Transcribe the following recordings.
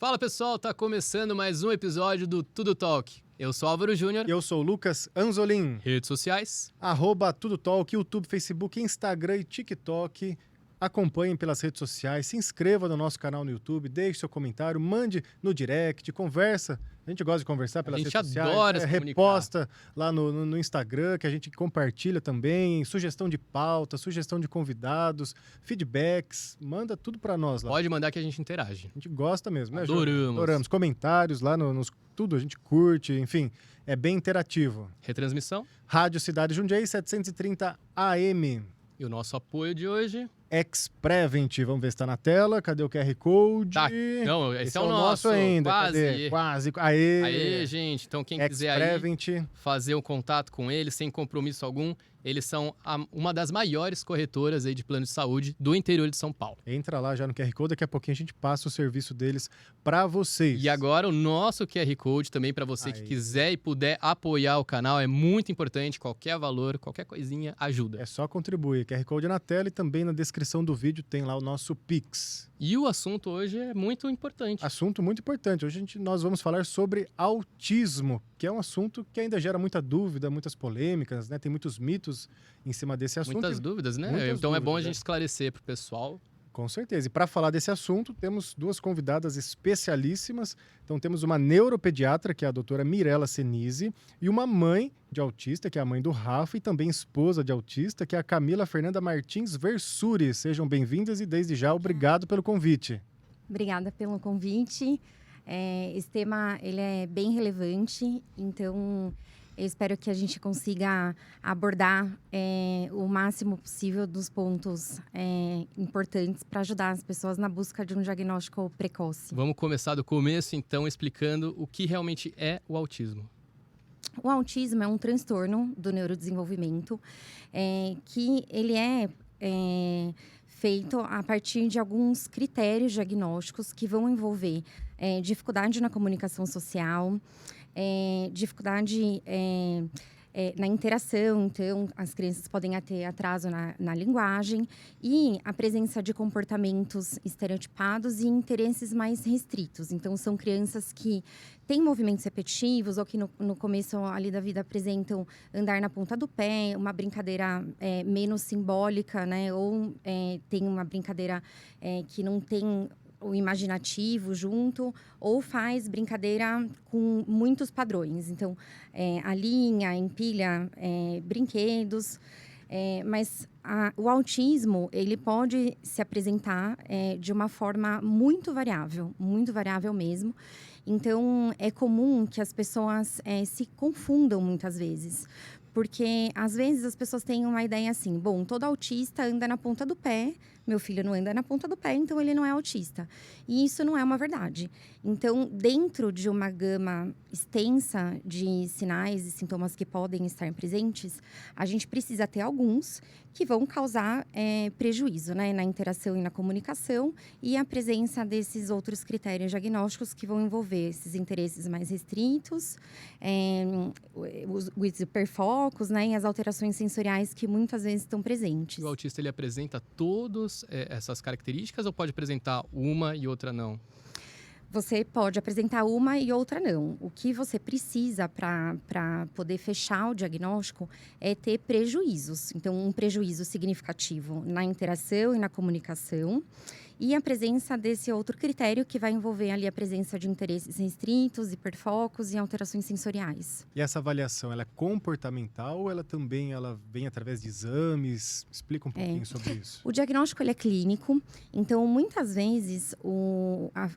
Fala pessoal, tá começando mais um episódio do Tudo Talk. Eu sou Álvaro Júnior. Eu sou o Lucas Anzolin. Redes sociais. @Tudo Talk, YouTube, Facebook, Instagram e TikTok. Acompanhem pelas redes sociais, se inscreva no nosso canal no YouTube, deixe seu comentário, mande no direct, conversa. A gente gosta de conversar pelas redes sociais. A gente adora se comunicar. Reposta lá no Instagram, que a gente compartilha também. Sugestão de pauta, sugestão de convidados, feedbacks. Manda tudo para nós lá. Pode mandar que a gente interage. A gente gosta mesmo, né, Adoramos. Adoramos. Comentários lá tudo, a gente curte, enfim, é bem interativo. Retransmissão. Rádio Cidade Jundiaí, 730 AM. E o nosso apoio de hoje... Xprevent, vamos ver se tá na tela. Cadê o QR Code? Tá. Não, esse é o nosso ainda. Quase. Cadê? Quase. Aê, gente. Então quem quiser aí fazer um contato com eles sem compromisso algum, eles são uma das maiores corretoras aí de plano de saúde do interior de São Paulo. Entra lá já no QR Code, daqui a pouquinho a gente passa o serviço deles para vocês. E agora o nosso QR Code também para você que quiser e puder apoiar o canal, é muito importante, qualquer valor, qualquer coisinha ajuda. É só contribuir, QR Code na tela e também na descrição do vídeo tem lá o nosso Pix. E o assunto hoje é muito importante. Assunto muito importante. Hoje nós vamos falar sobre autismo, que é um assunto que ainda gera muita dúvida, muitas polêmicas, né? Tem muitos mitos em cima desse assunto. Muitas dúvidas, né? Então é bom a gente esclarecer para o pessoal. Com certeza. E para falar desse assunto, temos duas convidadas especialíssimas. Então temos uma neuropediatra, que é a doutora Mirella Senise, e uma mãe de autista, que é a mãe do Rafa, e também esposa de autista, que é a Camila Fernanda Martins Versuri. Sejam bem-vindas e desde já obrigado pelo convite. Obrigada pelo convite. Esse tema ele é bem relevante, então eu espero que a gente consiga abordar o máximo possível dos pontos importantes para ajudar as pessoas na busca de um diagnóstico precoce. Vamos começar do começo, então, explicando o que realmente é o autismo. O autismo é um transtorno do neurodesenvolvimento que ele é feito a partir de alguns critérios diagnósticos que vão envolver dificuldade na comunicação social, dificuldade na interação, então as crianças podem ter atraso na linguagem e a presença de comportamentos estereotipados e interesses mais restritos. Então, são crianças que têm movimentos repetitivos ou que no começo ali da vida apresentam andar na ponta do pé, uma brincadeira menos simbólica, né? Ou tem uma brincadeira que não tem o imaginativo junto, ou faz brincadeira com muitos padrões. Então, alinha, empilha brinquedos. Mas o autismo, ele pode se apresentar de uma forma muito variável mesmo. Então, é comum que as pessoas se confundam muitas vezes. Porque, às vezes, as pessoas têm uma ideia assim, bom, todo autista anda na ponta do pé, meu filho não anda na ponta do pé, então ele não é autista. E isso não é uma verdade. Então, dentro de uma gama extensa de sinais e sintomas que podem estar presentes, a gente precisa ter alguns que vão causar prejuízo, né, na interação e na comunicação, e a presença desses outros critérios diagnósticos que vão envolver esses interesses mais restritos, os hiperfocos, né, e as alterações sensoriais que muitas vezes estão presentes. O autista, ele apresenta todas essas características ou pode apresentar uma e outra não? Você pode apresentar uma e outra não. O que você precisa para poder fechar o diagnóstico é ter prejuízos. Então, um prejuízo significativo na interação e na comunicação. E a presença desse outro critério que vai envolver ali a presença de interesses restritos, hiperfocos e alterações sensoriais. E essa avaliação, ela é comportamental ou ela vem através de exames? Explica um pouquinho sobre isso. O diagnóstico ele é clínico, então muitas vezes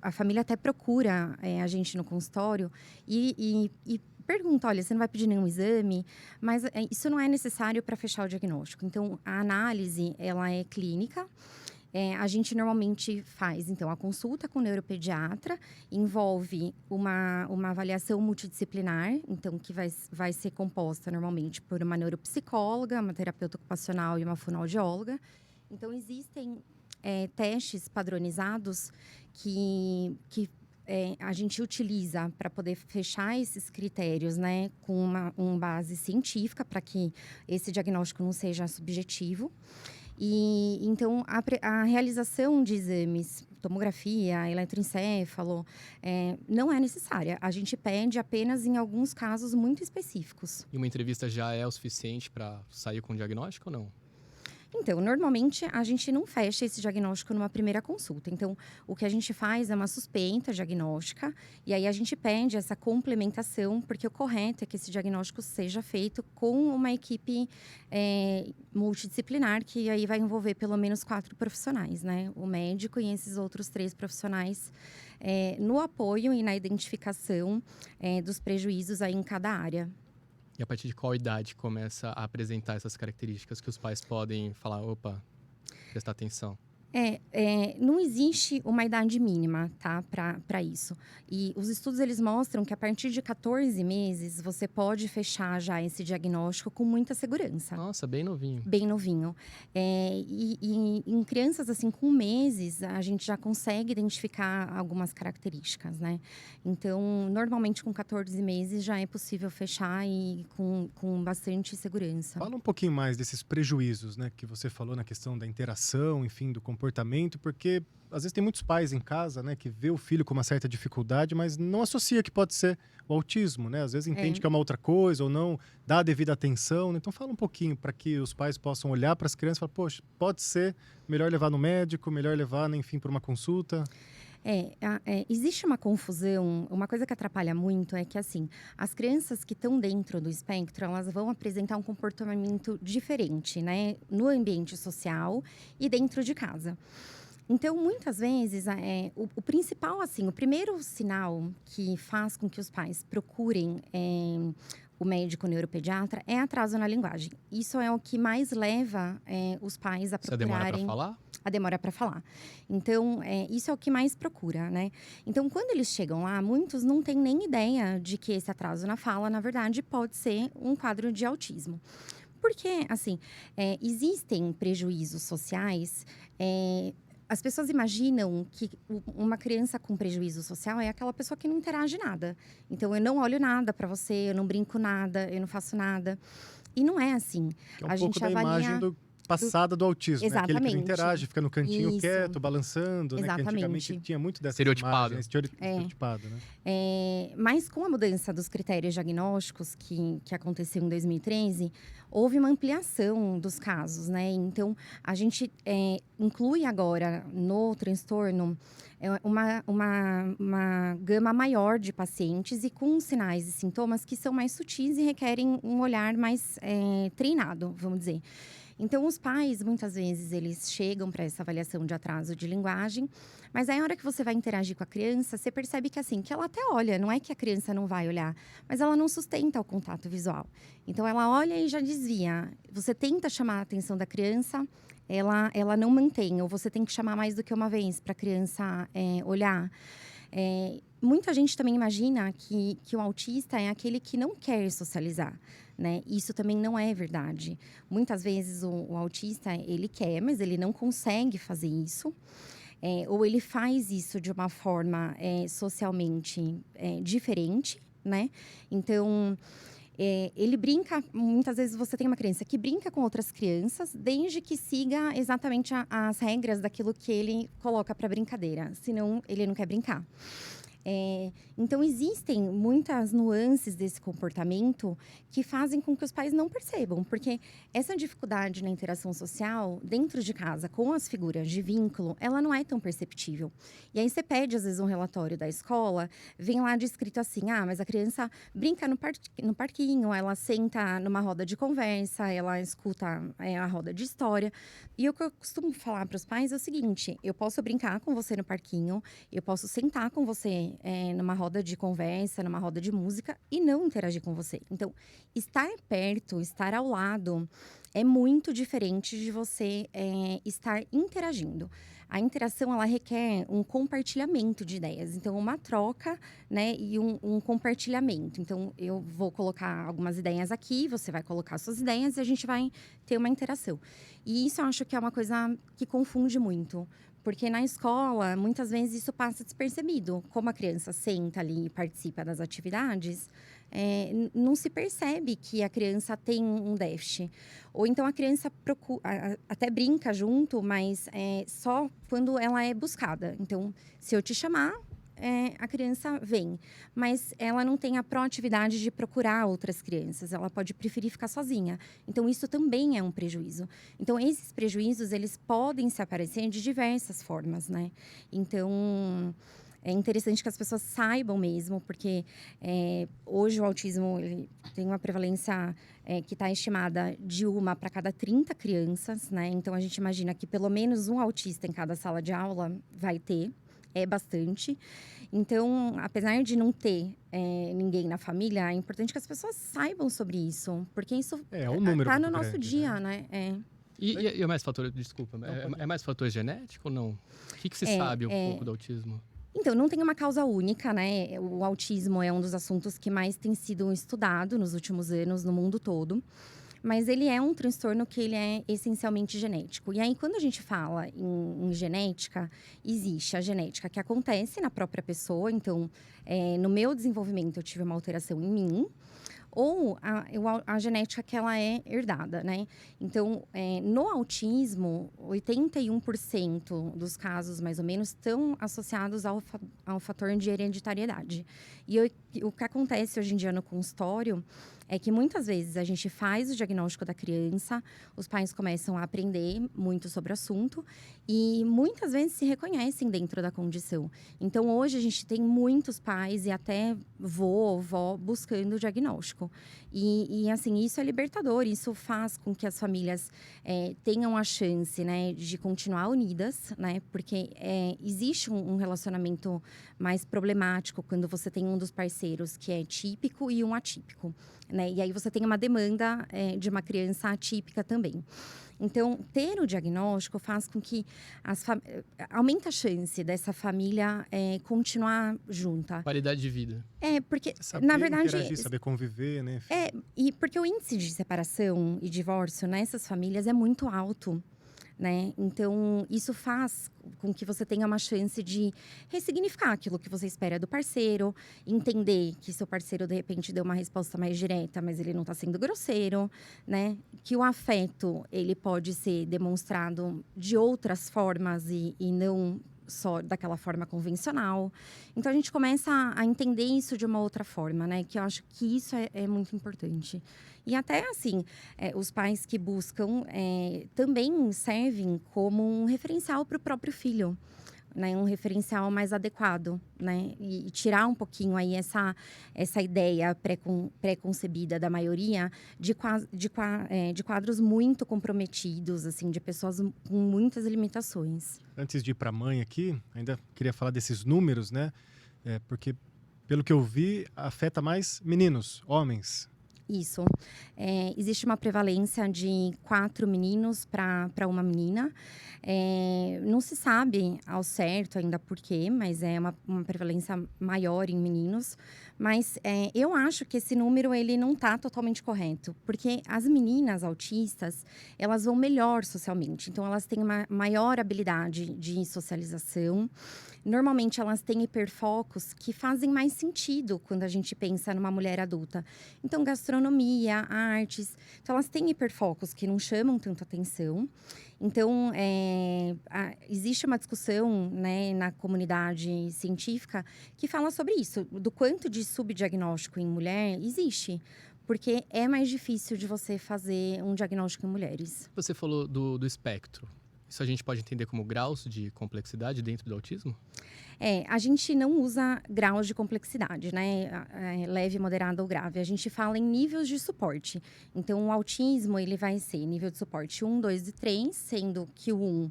a família até procura a gente no consultório e pergunta, olha, você não vai pedir nenhum exame, mas isso não é necessário para fechar o diagnóstico. Então, a análise, ela é clínica. A gente normalmente faz, então, a consulta com o neuropediatra, envolve uma avaliação multidisciplinar, então, que vai ser composta normalmente por uma neuropsicóloga, uma terapeuta ocupacional e uma fonoaudióloga. Então, existem testes padronizados que a gente utiliza para poder fechar esses critérios, né, com uma base científica, para que esse diagnóstico não seja subjetivo. E então a realização de exames, tomografia, eletroencefalo, não é necessária. A gente pede apenas em alguns casos muito específicos. E uma entrevista já é o suficiente para sair com o diagnóstico ou não? Então, normalmente, a gente não fecha esse diagnóstico numa primeira consulta. Então, o que a gente faz é uma suspeita diagnóstica e aí a gente pede essa complementação, porque o correto é que esse diagnóstico seja feito com uma equipe multidisciplinar, que aí vai envolver pelo menos 4 profissionais, né? O médico e esses outros 3 profissionais no apoio e na identificação dos prejuízos aí em cada área. E a partir de qual idade começa a apresentar essas características que os pais podem falar, opa, prestar atenção? Não existe uma idade mínima, tá, para isso. E os estudos, eles mostram que a partir de 14 meses, você pode fechar já esse diagnóstico com muita segurança. Nossa, bem novinho. Bem novinho. E em crianças, assim, com meses, a gente já consegue identificar algumas características, né? Então, normalmente, com 14 meses, já é possível fechar e com bastante segurança. Fala um pouquinho mais desses prejuízos, né? Que você falou na questão da interação, enfim, do comportamento, porque às vezes tem muitos pais em casa, né, que vê o filho com uma certa dificuldade, mas não associa que pode ser o autismo, né? Às vezes entende que é uma outra coisa ou não dá a devida atenção, né? Então fala um pouquinho para que os pais possam olhar para as crianças e falar, poxa, pode ser melhor levar no médico, melhor levar, né, enfim, para uma consulta. Existe uma confusão, uma coisa que atrapalha muito é que, assim, as crianças que estão dentro do espectro, elas vão apresentar um comportamento diferente, né? No ambiente social e dentro de casa. Então, muitas vezes, o principal, assim, o primeiro sinal que faz com que os pais procurem o médico neuropediatra é atraso na linguagem. Isso é o que mais leva os pais a procurarem... Você demora para falar? A demora para falar. Então, isso é o que mais procura, né? Então, quando eles chegam lá, muitos não têm nem ideia de que esse atraso na fala, na verdade, pode ser um quadro de autismo. Porque, assim, existem prejuízos sociais. As pessoas imaginam que uma criança com prejuízo social é aquela pessoa que não interage nada. Então, eu não olho nada para você, eu não brinco nada, eu não faço nada. E não é assim. Que é um pouco da imagem passada do autismo, né? Aquele que não interage, fica no cantinho quieto, balançando, né? Que antigamente tinha muito dessa estereotipado. Estereotipado, né? Mas com a mudança dos critérios diagnósticos que aconteceu em 2013, houve uma ampliação dos casos, né? Então, a gente inclui agora no transtorno uma gama maior de pacientes e com sinais e sintomas que são mais sutis e requerem um olhar mais treinado, vamos dizer. Então, os pais, muitas vezes, eles chegam para essa avaliação de atraso de linguagem, mas aí, a hora que você vai interagir com a criança, você percebe que, assim, que ela até olha, não é que a criança não vai olhar, mas ela não sustenta o contato visual. Então, ela olha e já desvia. Você tenta chamar a atenção da criança, ela não mantém, ou você tem que chamar mais do que uma vez para a criança olhar. Muita gente também imagina que o autista é aquele que não quer socializar, né? Isso também não é verdade. Muitas vezes o autista, ele quer, mas ele não consegue fazer isso. Ou ele faz isso de uma forma socialmente diferente, né? Então, ele brinca, muitas vezes você tem uma criança que brinca com outras crianças, desde que siga exatamente as regras daquilo que ele coloca para brincadeira, senão ele não quer brincar. Então, existem muitas nuances desse comportamento que fazem com que os pais não percebam, porque essa dificuldade na interação social dentro de casa com as figuras de vínculo, ela não é tão perceptível. E aí você pede, às vezes, um relatório da escola, vem lá descrito assim, mas a criança brinca no parquinho, ela senta numa roda de conversa, ela escuta a roda de história. E o que eu costumo falar para os pais é o seguinte, eu posso brincar com você no parquinho, eu posso sentar com você numa roda de conversa, numa roda de música e não interagir com você. Então, estar perto, estar ao lado é muito diferente de você estar interagindo. A interação, ela requer um compartilhamento de ideias. Então, uma troca, né, e um compartilhamento. Então, eu vou colocar algumas ideias aqui, você vai colocar suas ideias e a gente vai ter uma interação. E isso eu acho que é uma coisa que confunde muito. Porque na escola, muitas vezes isso passa despercebido. Como a criança senta ali e participa das atividades, não se percebe que a criança tem um déficit. Ou então a criança até brinca junto, mas só quando ela é buscada. Então, se eu te chamar, a criança vem. Mas ela não tem a proatividade de procurar outras crianças. Ela pode preferir ficar sozinha. Então, isso também é um prejuízo. Então, esses prejuízos, eles podem se aparecer de diversas formas, né? Então, é interessante que as pessoas saibam mesmo, porque hoje o autismo ele tem uma prevalência que está estimada de 1 para cada 30 crianças, né? Então, a gente imagina que pelo menos um autista em cada sala de aula vai ter. É bastante. Então, apesar de não ter ninguém na família, é importante que as pessoas saibam sobre isso. Porque isso um número tá no muito nosso grande, dia, né? E é mais fator, desculpa, é mais fator genético ou não? O que se sabe um pouco do autismo? Então, não tem uma causa única, né? O autismo é um dos assuntos que mais tem sido estudado nos últimos anos no mundo todo. Mas ele é um transtorno que ele é essencialmente genético. E aí, quando a gente fala em genética, existe a genética que acontece na própria pessoa. Então, no meu desenvolvimento, eu tive uma alteração em mim. Ou a genética que ela é herdada, né? Então, no autismo, 81% dos casos, mais ou menos, estão associados ao fator de hereditariedade. E o que acontece hoje em dia no consultório é que muitas vezes a gente faz o diagnóstico da criança, os pais começam a aprender muito sobre o assunto e muitas vezes se reconhecem dentro da condição. Então, hoje a gente tem muitos pais e até vó buscando o diagnóstico. E assim, isso é libertador, isso faz com que as famílias tenham a chance, né, de continuar unidas, né? Porque existe um relacionamento mais problemático quando você tem um dos parceiros que é típico e um atípico, né? E aí você tem uma demanda de uma criança atípica também. Então, ter o diagnóstico faz com que aumenta a chance dessa família continuar junta. Qualidade de vida. Porque, saber na verdade... interagir, saber conviver, né? E porque o índice de separação e divórcio nessas famílias é muito alto, né? Então, isso faz com que você tenha uma chance de ressignificar aquilo que você espera do parceiro, entender que seu parceiro, de repente, deu uma resposta mais direta, mas ele não está sendo grosseiro, né? Que o afeto, ele pode ser demonstrado de outras formas e não só daquela forma convencional. Então, a gente começa a entender isso de uma outra forma, né? Que eu acho que isso é muito importante. E até, assim, os pais que buscam também servem como um referencial para o próprio filho, né? Um referencial mais adequado, né? E tirar um pouquinho aí essa ideia pré-concebida da maioria de quadros muito comprometidos, assim, de pessoas com muitas limitações. Antes de ir para a mãe aqui, ainda queria falar desses números, né? Porque, pelo que eu vi, afeta mais meninos, homens. Isso. Existe uma prevalência de 4 meninos para uma menina. Não se sabe ao certo ainda por quê, mas é uma prevalência maior em meninos. Mas eu acho que esse número ele não está totalmente correto, porque as meninas autistas, elas vão melhor socialmente. Então, elas têm uma maior habilidade de socialização. Normalmente, elas têm hiperfocos que fazem mais sentido quando a gente pensa numa mulher adulta. Então, gastronomia, artes. Então, elas têm hiperfocos que não chamam tanto atenção. Então, existe uma discussão, né, na comunidade científica que fala sobre isso. Do quanto de subdiagnóstico em mulher existe. Porque é mais difícil de você fazer um diagnóstico em mulheres. Você falou do espectro. Isso a gente pode entender como graus de complexidade dentro do autismo? A gente não usa graus de complexidade, né? Leve, moderado ou grave. A gente fala em níveis de suporte. Então, o autismo, ele vai ser nível de suporte 1, 2 e 3, sendo que o 1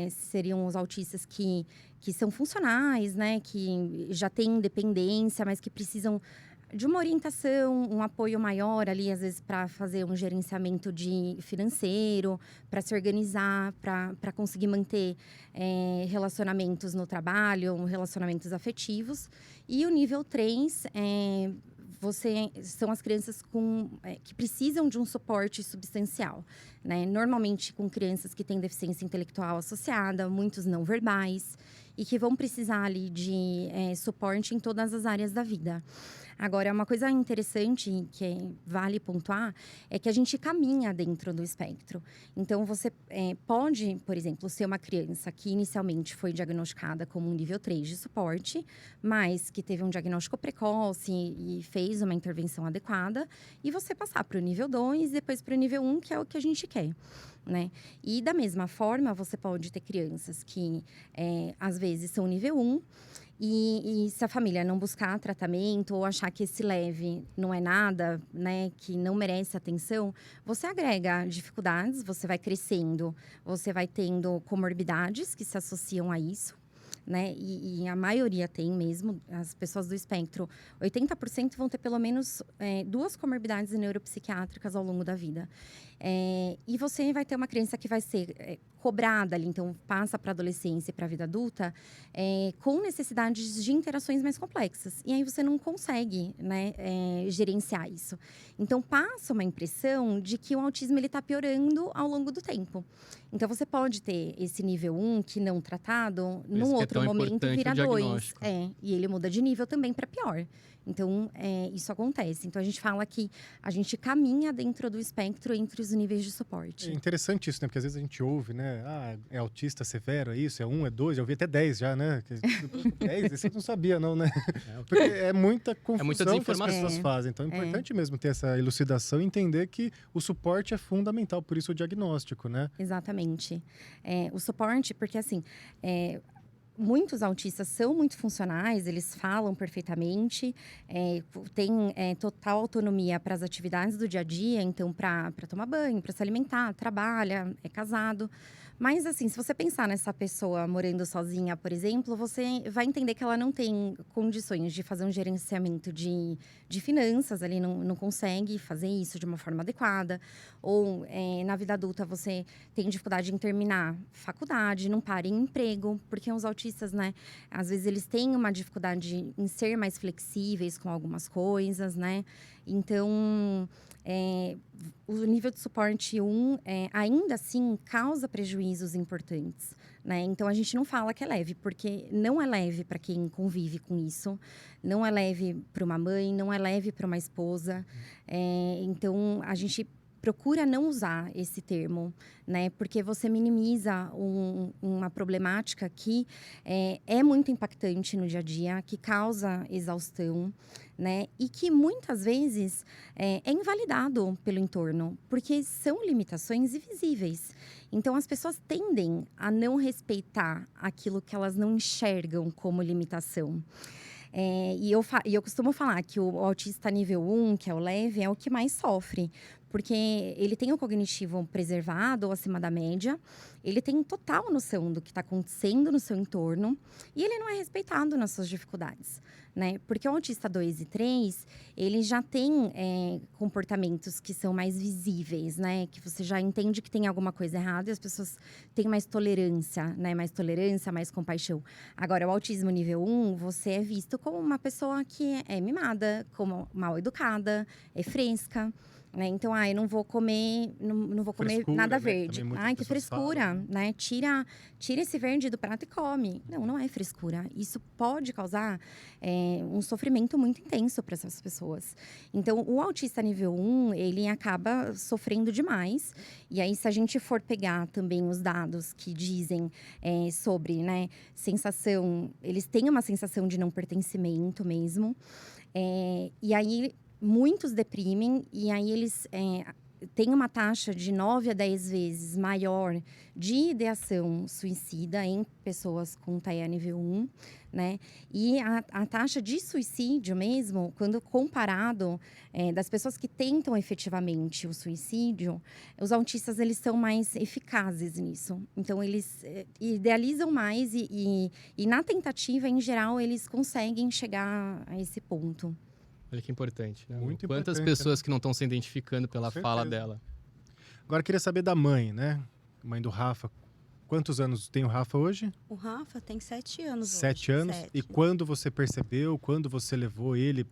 seriam os autistas que são funcionais, né? Que já têm independência, mas que precisam de uma orientação, um apoio maior ali, às vezes, para fazer um gerenciamento financeiro, para se organizar, para conseguir manter relacionamentos no trabalho, relacionamentos afetivos. E o nível 3 são as crianças que precisam de um suporte substancial, né? Normalmente com crianças que têm deficiência intelectual associada, muitos não verbais, e que vão precisar ali de suporte em todas as áreas da vida. Agora, uma coisa interessante que vale pontuar é que a gente caminha dentro do espectro. Então, você pode, por exemplo, ser uma criança que inicialmente foi diagnosticada como um nível 3 de suporte, mas que teve um diagnóstico precoce e fez uma intervenção adequada, e você passar para o nível 2 e depois para o nível 1, que é o que a gente quer. Né? E da mesma forma, você pode ter crianças que às vezes são nível 1, e se a família não buscar tratamento ou achar que esse leve não é nada, né, que não merece atenção, você agrega dificuldades, você vai crescendo, você vai tendo comorbidades que se associam a isso. Né? E a maioria tem mesmo, as pessoas do espectro, 80% vão ter pelo menos 2 comorbidades neuropsiquiátricas ao longo da vida. E você vai ter uma criança que vai ser cobrada ali, então passa para a adolescência e para a vida adulta, com necessidades de interações mais complexas. E aí você não consegue, né, gerenciar isso. Então passa uma impressão de que o autismo está piorando ao longo do tempo. Então você pode ter esse nível 1 que não tratado, num outro momento vira 2. E ele muda de nível também para pior. Então, isso acontece. Então, a gente fala que a gente caminha dentro do espectro entre os níveis de suporte. É interessante isso, né? Porque às vezes a gente ouve, né? Ah, é autista severo, é isso? É 1, é 2? Eu ouvi até 10 já, né? 10, esse eu não sabia, não, né? Porque é muita confusão muita que as pessoas fazem. Então, é importante mesmo ter essa elucidação e entender que o suporte é fundamental. Por isso, o diagnóstico, né? Exatamente. O suporte, porque assim... muitos autistas são muito funcionais, eles falam perfeitamente, têm total autonomia para as atividades do dia a dia, então para tomar banho, para se alimentar, trabalha, é casado. Mas assim, se você pensar nessa pessoa morando sozinha, por exemplo, você vai entender que ela não tem condições de fazer um gerenciamento de finanças, ali não consegue fazer isso de uma forma adequada. Ou na vida adulta você tem dificuldade em terminar faculdade, não para em emprego, porque os autistas, né, às vezes eles têm uma dificuldade em ser mais flexíveis com algumas coisas, né? Então, o nível de suporte 1, ainda assim, causa prejuízos importantes, né? Então, a gente não fala que é leve, porque não é leve para quem convive com isso. Não é leve para uma mãe, não é leve para uma esposa. Então, a gente procura não usar esse termo, né? Porque você minimiza uma problemática que é muito impactante no dia a dia, que causa exaustão, né? E que muitas vezes é invalidado pelo entorno, porque são limitações invisíveis. Então, as pessoas tendem a não respeitar aquilo que elas não enxergam como limitação. E eu costumo falar que o autista nível 1, que é o leve, é o que mais sofre. Porque ele tem o cognitivo preservado ou acima da média, ele tem total noção do que está acontecendo no seu entorno e ele não é respeitado nas suas dificuldades, né? Porque o autista 2 e 3, ele já tem comportamentos que são mais visíveis, né? Que você já entende que tem alguma coisa errada e as pessoas têm mais tolerância, né? Mais tolerância, mais compaixão. Agora, o autismo nível 1, você é visto como uma pessoa que é mimada, como mal educada, é fresca. Então, eu não vou comer, não vou comer nada verde. Que frescura, falam, né? Tira esse verde do prato e come. Não é frescura. Isso pode causar um sofrimento muito intenso para essas pessoas. Então, o autista nível 1, ele acaba sofrendo demais. E aí, se a gente for pegar também os dados que dizem sobre, né, sensação... Eles têm uma sensação de não pertencimento mesmo. E aí... muitos deprimem e aí eles têm uma taxa de 9 a 10 vezes maior de ideação suicida em pessoas com TEA nível 1, né? E a taxa de suicídio mesmo, quando comparado das pessoas que tentam efetivamente o suicídio, os autistas, eles são mais eficazes nisso. Então, eles idealizam mais e na tentativa, em geral, eles conseguem chegar a esse ponto. Olha que importante, né? Muito Quantas importante, pessoas que não estão se identificando pela fala dela. Agora, eu queria saber da mãe, né? Mãe do Rafa. Quantos anos tem o Rafa hoje? O Rafa tem 7 anos 7 hoje. anos? 7. E quando você percebeu, quando você levou ele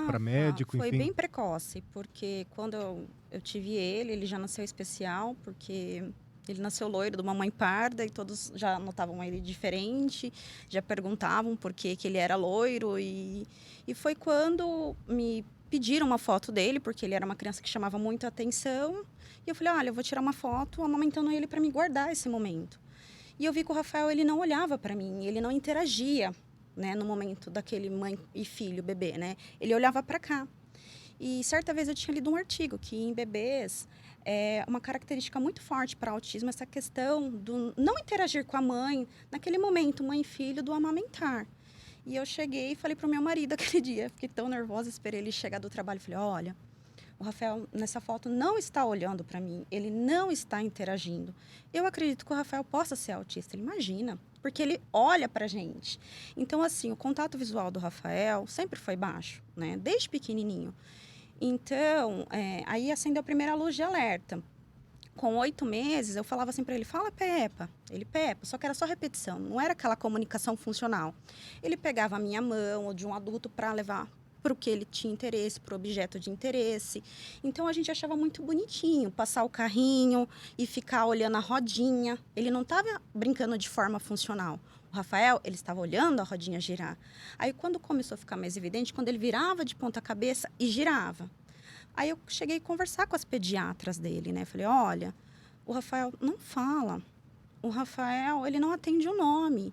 para médico, foi enfim? bem precoce, porque quando eu tive ele já nasceu especial, porque ele nasceu loiro de uma mãe parda e todos já notavam ele diferente, já perguntavam por que ele era loiro. E foi quando me pediram uma foto dele, porque ele era uma criança que chamava muito a atenção. E eu falei, olha, eu vou tirar uma foto amamentando ele para me guardar esse momento. E eu vi que o Rafael, ele não olhava para mim, ele não interagia, né, no momento daquele mãe e filho, bebê, né? Ele olhava para cá. E certa vez eu tinha lido um artigo que em bebês é uma característica muito forte para autismo essa questão do não interagir com a mãe naquele momento, mãe e filho, do amamentar. E eu cheguei e falei para o meu marido aquele dia, fiquei tão nervosa, esperei ele chegar do trabalho, falei, olha, o Rafael, nessa foto, não está olhando para mim. Ele não está interagindo. Eu acredito que o Rafael possa ser autista. Ele imagina, porque ele olha para a gente. Então, assim, o contato visual do Rafael sempre foi baixo, né? Desde pequenininho. Então, aí acendeu a primeira luz de alerta. Com 8 meses, eu falava assim para ele, fala Peppa. Ele, Peppa, só que era só repetição. Não era aquela comunicação funcional. Ele pegava a minha mão ou de um adulto para levar para o que ele tinha interesse, para o objeto de interesse. Então, a gente achava muito bonitinho passar o carrinho e ficar olhando a rodinha. Ele não estava brincando de forma funcional. O Rafael, ele estava olhando a rodinha girar. Aí, quando começou a ficar mais evidente, quando ele virava de ponta cabeça e girava. Aí, eu cheguei a conversar com as pediatras dele, né? Falei, olha, o Rafael não fala. O Rafael, ele não atende o nome.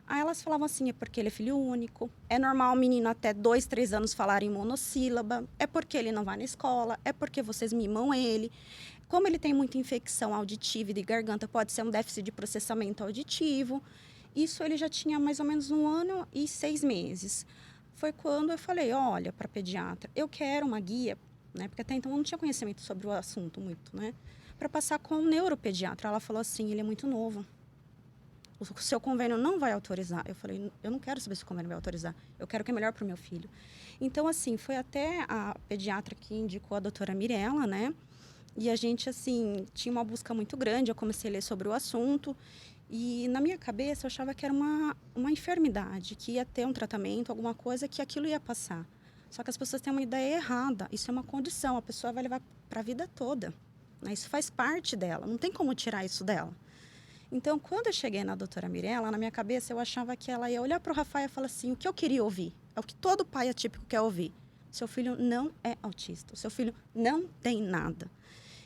Aí elas falavam assim, é porque ele é filho único, é normal o menino até 2, 3 anos falar em monossílaba, é porque ele não vai na escola, é porque vocês mimam ele. Como ele tem muita infecção auditiva e de garganta, pode ser um déficit de processamento auditivo. Isso ele já tinha mais ou menos 1 ano e 6 meses. Foi quando eu falei, olha, para a pediatra, eu quero uma guia, né? Porque até então eu não tinha conhecimento sobre o assunto muito, né? Para passar com um neuropediatra. Ela falou assim, ele é muito novo. O seu convênio não vai autorizar. Eu falei, eu não quero saber se o convênio vai autorizar. Eu quero o que é melhor para o meu filho. Então, assim, foi até a pediatra que indicou a doutora Mirella, né? E a gente, assim, tinha uma busca muito grande. Eu comecei a ler sobre o assunto. E na minha cabeça eu achava que era uma enfermidade, que ia ter um tratamento, alguma coisa, que aquilo ia passar. Só que as pessoas têm uma ideia errada. Isso é uma condição. A pessoa vai levar para a vida toda, né? Isso faz parte dela. Não tem como tirar isso dela. Então, quando eu cheguei na doutora Mirella, na minha cabeça eu achava que ela ia olhar para o Rafael e falar assim, o que eu queria ouvir, é o que todo pai atípico quer ouvir. Seu filho não é autista, o seu filho não tem nada.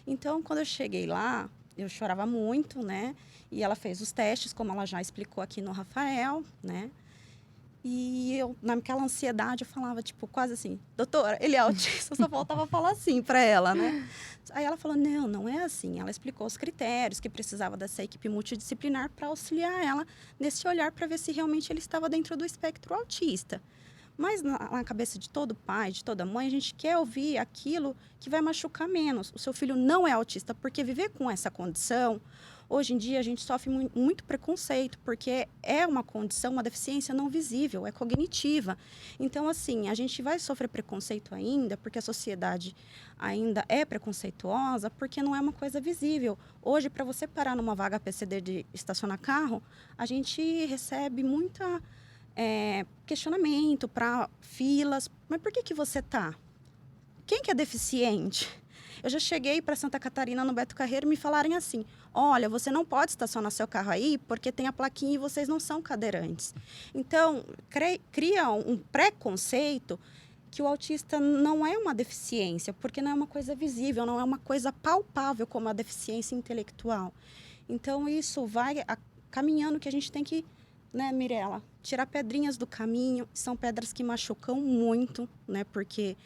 Então, quando eu cheguei lá, eu chorava muito, né? E ela fez os testes, como ela já explicou aqui no Rafael, né? E eu, naquela ansiedade, eu falava, tipo, quase assim, doutora, ele é autista, só faltava falar assim para ela, né? Aí ela falou, não é assim. Ela explicou os critérios, que precisava dessa equipe multidisciplinar para auxiliar ela nesse olhar para ver se realmente ele estava dentro do espectro autista. Mas na cabeça de todo pai, de toda mãe, a gente quer ouvir aquilo que vai machucar menos. O seu filho não é autista, porque viver com essa condição, hoje em dia a gente sofre muito preconceito, porque é uma condição, uma deficiência não visível, é cognitiva. Então, assim, a gente vai sofrer preconceito ainda, porque a sociedade ainda é preconceituosa, porque não é uma coisa visível. Hoje, para você parar numa vaga PCD de estacionar carro, a gente recebe muita... questionamento para filas. Mas por que você tá? Quem que é deficiente? Eu já cheguei para Santa Catarina, no Beto Carreiro, e me falarem assim, olha, você não pode estacionar seu carro aí porque tem a plaquinha e vocês não são cadeirantes. Então, cria um preconceito que o autista não é uma deficiência, porque não é uma coisa visível, não é uma coisa palpável como a deficiência intelectual. Então, isso vai caminhando que a gente tem que, né, Mirella, tirar pedrinhas do caminho. São pedras que machucam muito, né? Porque,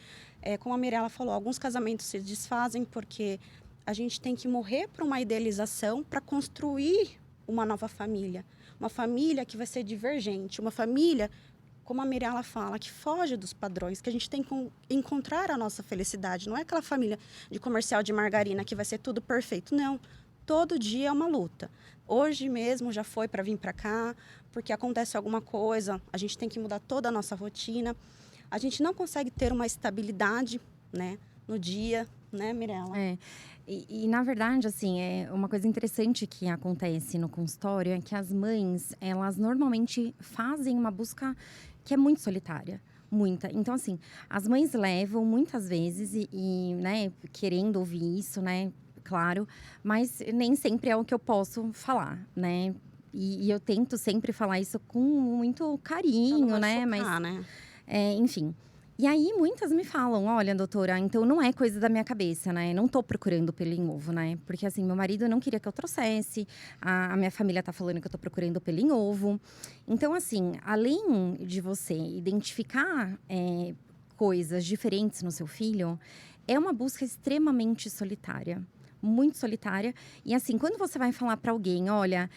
como a Mirella falou, alguns casamentos se desfazem porque a gente tem que morrer para uma idealização para construir uma nova família. Uma família que vai ser divergente, uma família, como a Mirella fala, que foge dos padrões, que a gente tem que encontrar a nossa felicidade. Não é aquela família de comercial de margarina que vai ser tudo perfeito, não. Todo dia é uma luta. Hoje mesmo já foi para vir para cá, porque acontece alguma coisa, a gente tem que mudar toda a nossa rotina. A gente não consegue ter uma estabilidade, né, no dia, né, Mirella? Na verdade, assim, uma coisa interessante que acontece no consultório é que as mães, elas normalmente fazem uma busca que é muito solitária. Muita. Então, assim, as mães levam muitas vezes né, querendo ouvir isso, né, claro, mas nem sempre é o que eu posso falar, né? E eu tento sempre falar isso com muito carinho, né? Chocar, né? Enfim. E aí, muitas me falam, olha, doutora, então não é coisa da minha cabeça, né? Não tô procurando pelo em ovo, né? Porque, assim, meu marido não queria que eu trouxesse. A minha família tá falando que eu tô procurando pelo em ovo. Então, assim, além de você identificar coisas diferentes no seu filho, é uma busca extremamente solitária. Muito solitária. E assim, quando você vai falar para alguém, olha,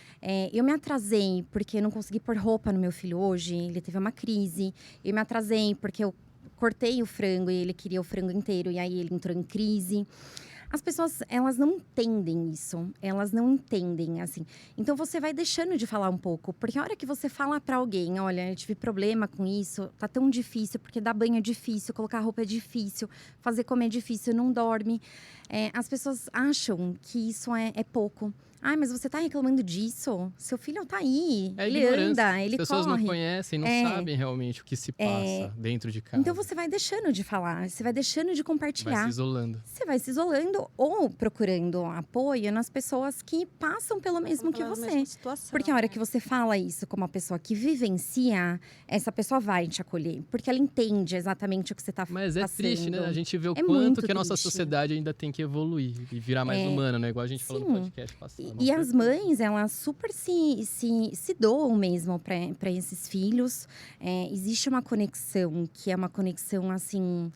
eu me atrasei porque eu não consegui pôr roupa no meu filho hoje, ele teve uma crise. Eu me atrasei porque eu cortei o frango e ele queria o frango inteiro e aí ele entrou em crise. As pessoas, elas não entendem isso. Elas não entendem, assim. Então, você vai deixando de falar um pouco. Porque a hora que você fala pra alguém, olha, eu tive problema com isso, tá tão difícil, porque dar banho é difícil, colocar roupa é difícil, fazer comer é difícil, não dorme. As pessoas acham que isso é pouco. Ai, mas você tá reclamando disso? Seu filho tá aí, ele anda, ele corre. As pessoas não conhecem, não sabem realmente o que se passa dentro de casa. Então, você vai deixando de falar, você vai deixando de compartilhar. Vai se isolando. Você vai se isolando ou procurando apoio nas pessoas que passam pelo mesmo que você. Porque a hora que você fala isso com uma pessoa que vivencia, essa pessoa vai te acolher. Porque ela entende exatamente o que você tá passando. Mas é triste, né? A gente vê o quanto que a nossa sociedade ainda tem que evoluir e virar mais humana, né? Igual a gente falou no podcast passado. E as mães, elas super se doam mesmo para esses filhos. Existe uma conexão, que é uma conexão, assim…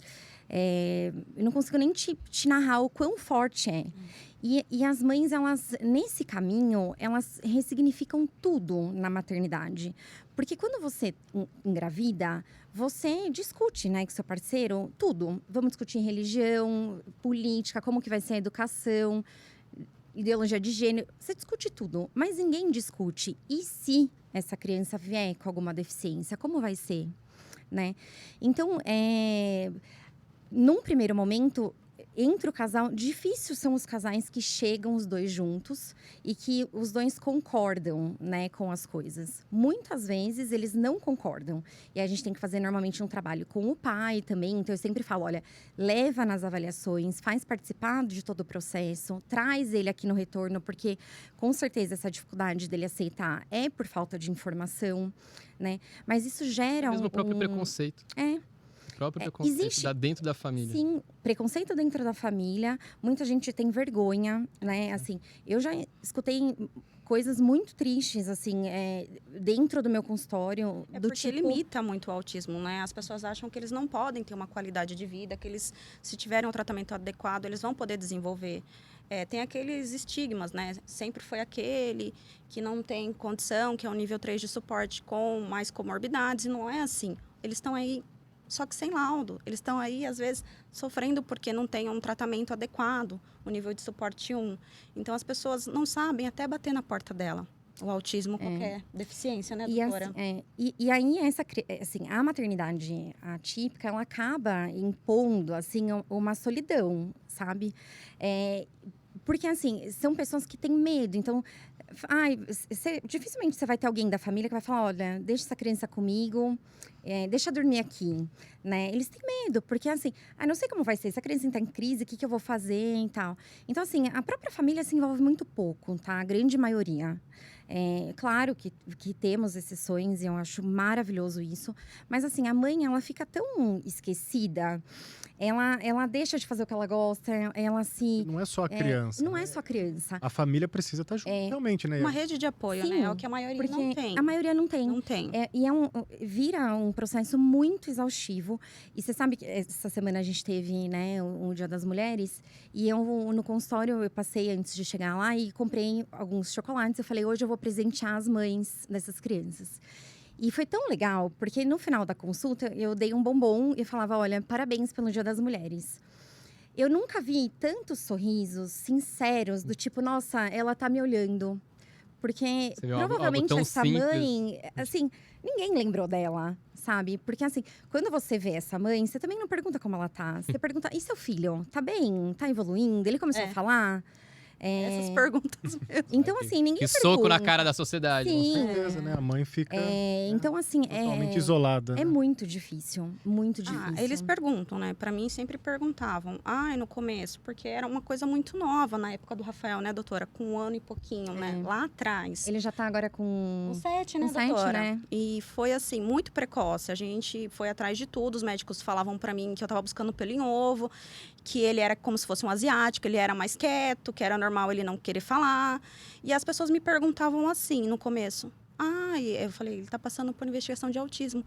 eu não consigo nem te narrar o quão forte é. E as mães, elas, nesse caminho, elas ressignificam tudo na maternidade. Porque quando você engravida, você discute, né, com seu parceiro, tudo. Vamos discutir religião, política, como que vai ser a educação, ideologia de gênero, você discute tudo, mas ninguém discute. E se essa criança vier com alguma deficiência, como vai ser, né? Então, num primeiro momento, entre o casal, difícil são os casais que chegam os dois juntos e que os dois concordam, né, com as coisas. Muitas vezes eles não concordam. E a gente tem que fazer normalmente um trabalho com o pai também. Então eu sempre falo, olha, leva nas avaliações, faz participar de todo o processo, traz ele aqui no retorno, porque com certeza essa dificuldade dele aceitar é por falta de informação, né? Mas isso gera mesmo o próprio preconceito. O próprio preconceito dentro da família. Sim, preconceito dentro da família. Muita gente tem vergonha, né? Assim, eu já escutei coisas muito tristes, assim, dentro do meu consultório. Porque limita muito o autismo, né? As pessoas acham que eles não podem ter uma qualidade de vida, que eles, se tiverem um tratamento adequado, eles vão poder desenvolver. Tem aqueles estigmas, né? Sempre foi aquele que não tem condição, que é um nível 3 de suporte com mais comorbidades, e não é assim. Eles estão aí só que sem laudo. Eles estão aí, às vezes, sofrendo porque não tem um tratamento adequado, o nível de suporte 1. Então, as pessoas não sabem até bater na porta dela. O autismo, qualquer deficiência, né, doutora? E aí, assim, a maternidade atípica, ela acaba impondo, assim, uma solidão, sabe? Porque, assim, são pessoas que têm medo. Então, dificilmente você vai ter alguém da família que vai falar, olha, deixa essa criança comigo, deixa eu dormir aqui, né? Eles têm medo, porque assim, não sei como vai ser, se a criança está em crise, o que eu vou fazer e tal. Então, assim, a própria família se envolve muito pouco, tá? A grande maioria. Claro que temos exceções e eu acho maravilhoso isso. Mas, assim, a mãe, ela fica tão esquecida. Ela deixa de fazer o que ela gosta, ela se… Não é só a criança. Não é só a criança. A família precisa estar junto, realmente, né? Uma rede de apoio, Sim, né? É o que a maioria não tem. A maioria não tem. Não tem. Vira um processo muito exaustivo. E você sabe que essa semana a gente teve, né, o Dia das Mulheres. E eu, no consultório, eu passei antes de chegar lá e comprei alguns chocolates. Eu falei, hoje eu vou presentear as mães dessas crianças. E foi tão legal, porque no final da consulta, eu dei um bombom e falava, olha, parabéns pelo Dia das Mulheres. Eu nunca vi tantos sorrisos sinceros, do tipo, nossa, ela tá me olhando. Porque Você vê algo provavelmente tão essa simples. mãe, assim, ninguém lembrou dela, sabe? Porque assim, quando você vê essa mãe, você também não pergunta como ela tá. Você pergunta, e seu filho? Tá bem? Tá evoluindo? Ele começou a falar? Essas perguntas mesmo. Então, assim, ninguém Que soco na pergunta. cara da sociedade. Com Sim. certeza, né? A mãe fica Então, assim, totalmente isolada. é né? muito difícil. Muito difícil. Eles perguntam, né? Pra mim, sempre perguntavam. No começo, porque era uma coisa muito nova na época do Rafael, né, doutora? Com 1 ano e pouquinho, né? Lá atrás. Ele já tá agora com... Com 7, né, com 7, doutora? né? E foi, assim, muito precoce. A gente foi atrás de tudo. Os médicos falavam pra mim que eu tava buscando pelo em ovo, que ele era como se fosse um asiático, ele era mais quieto, que era normal ele não querer falar. E as pessoas me perguntavam assim, no começo. Eu falei, ele tá passando por investigação de autismo.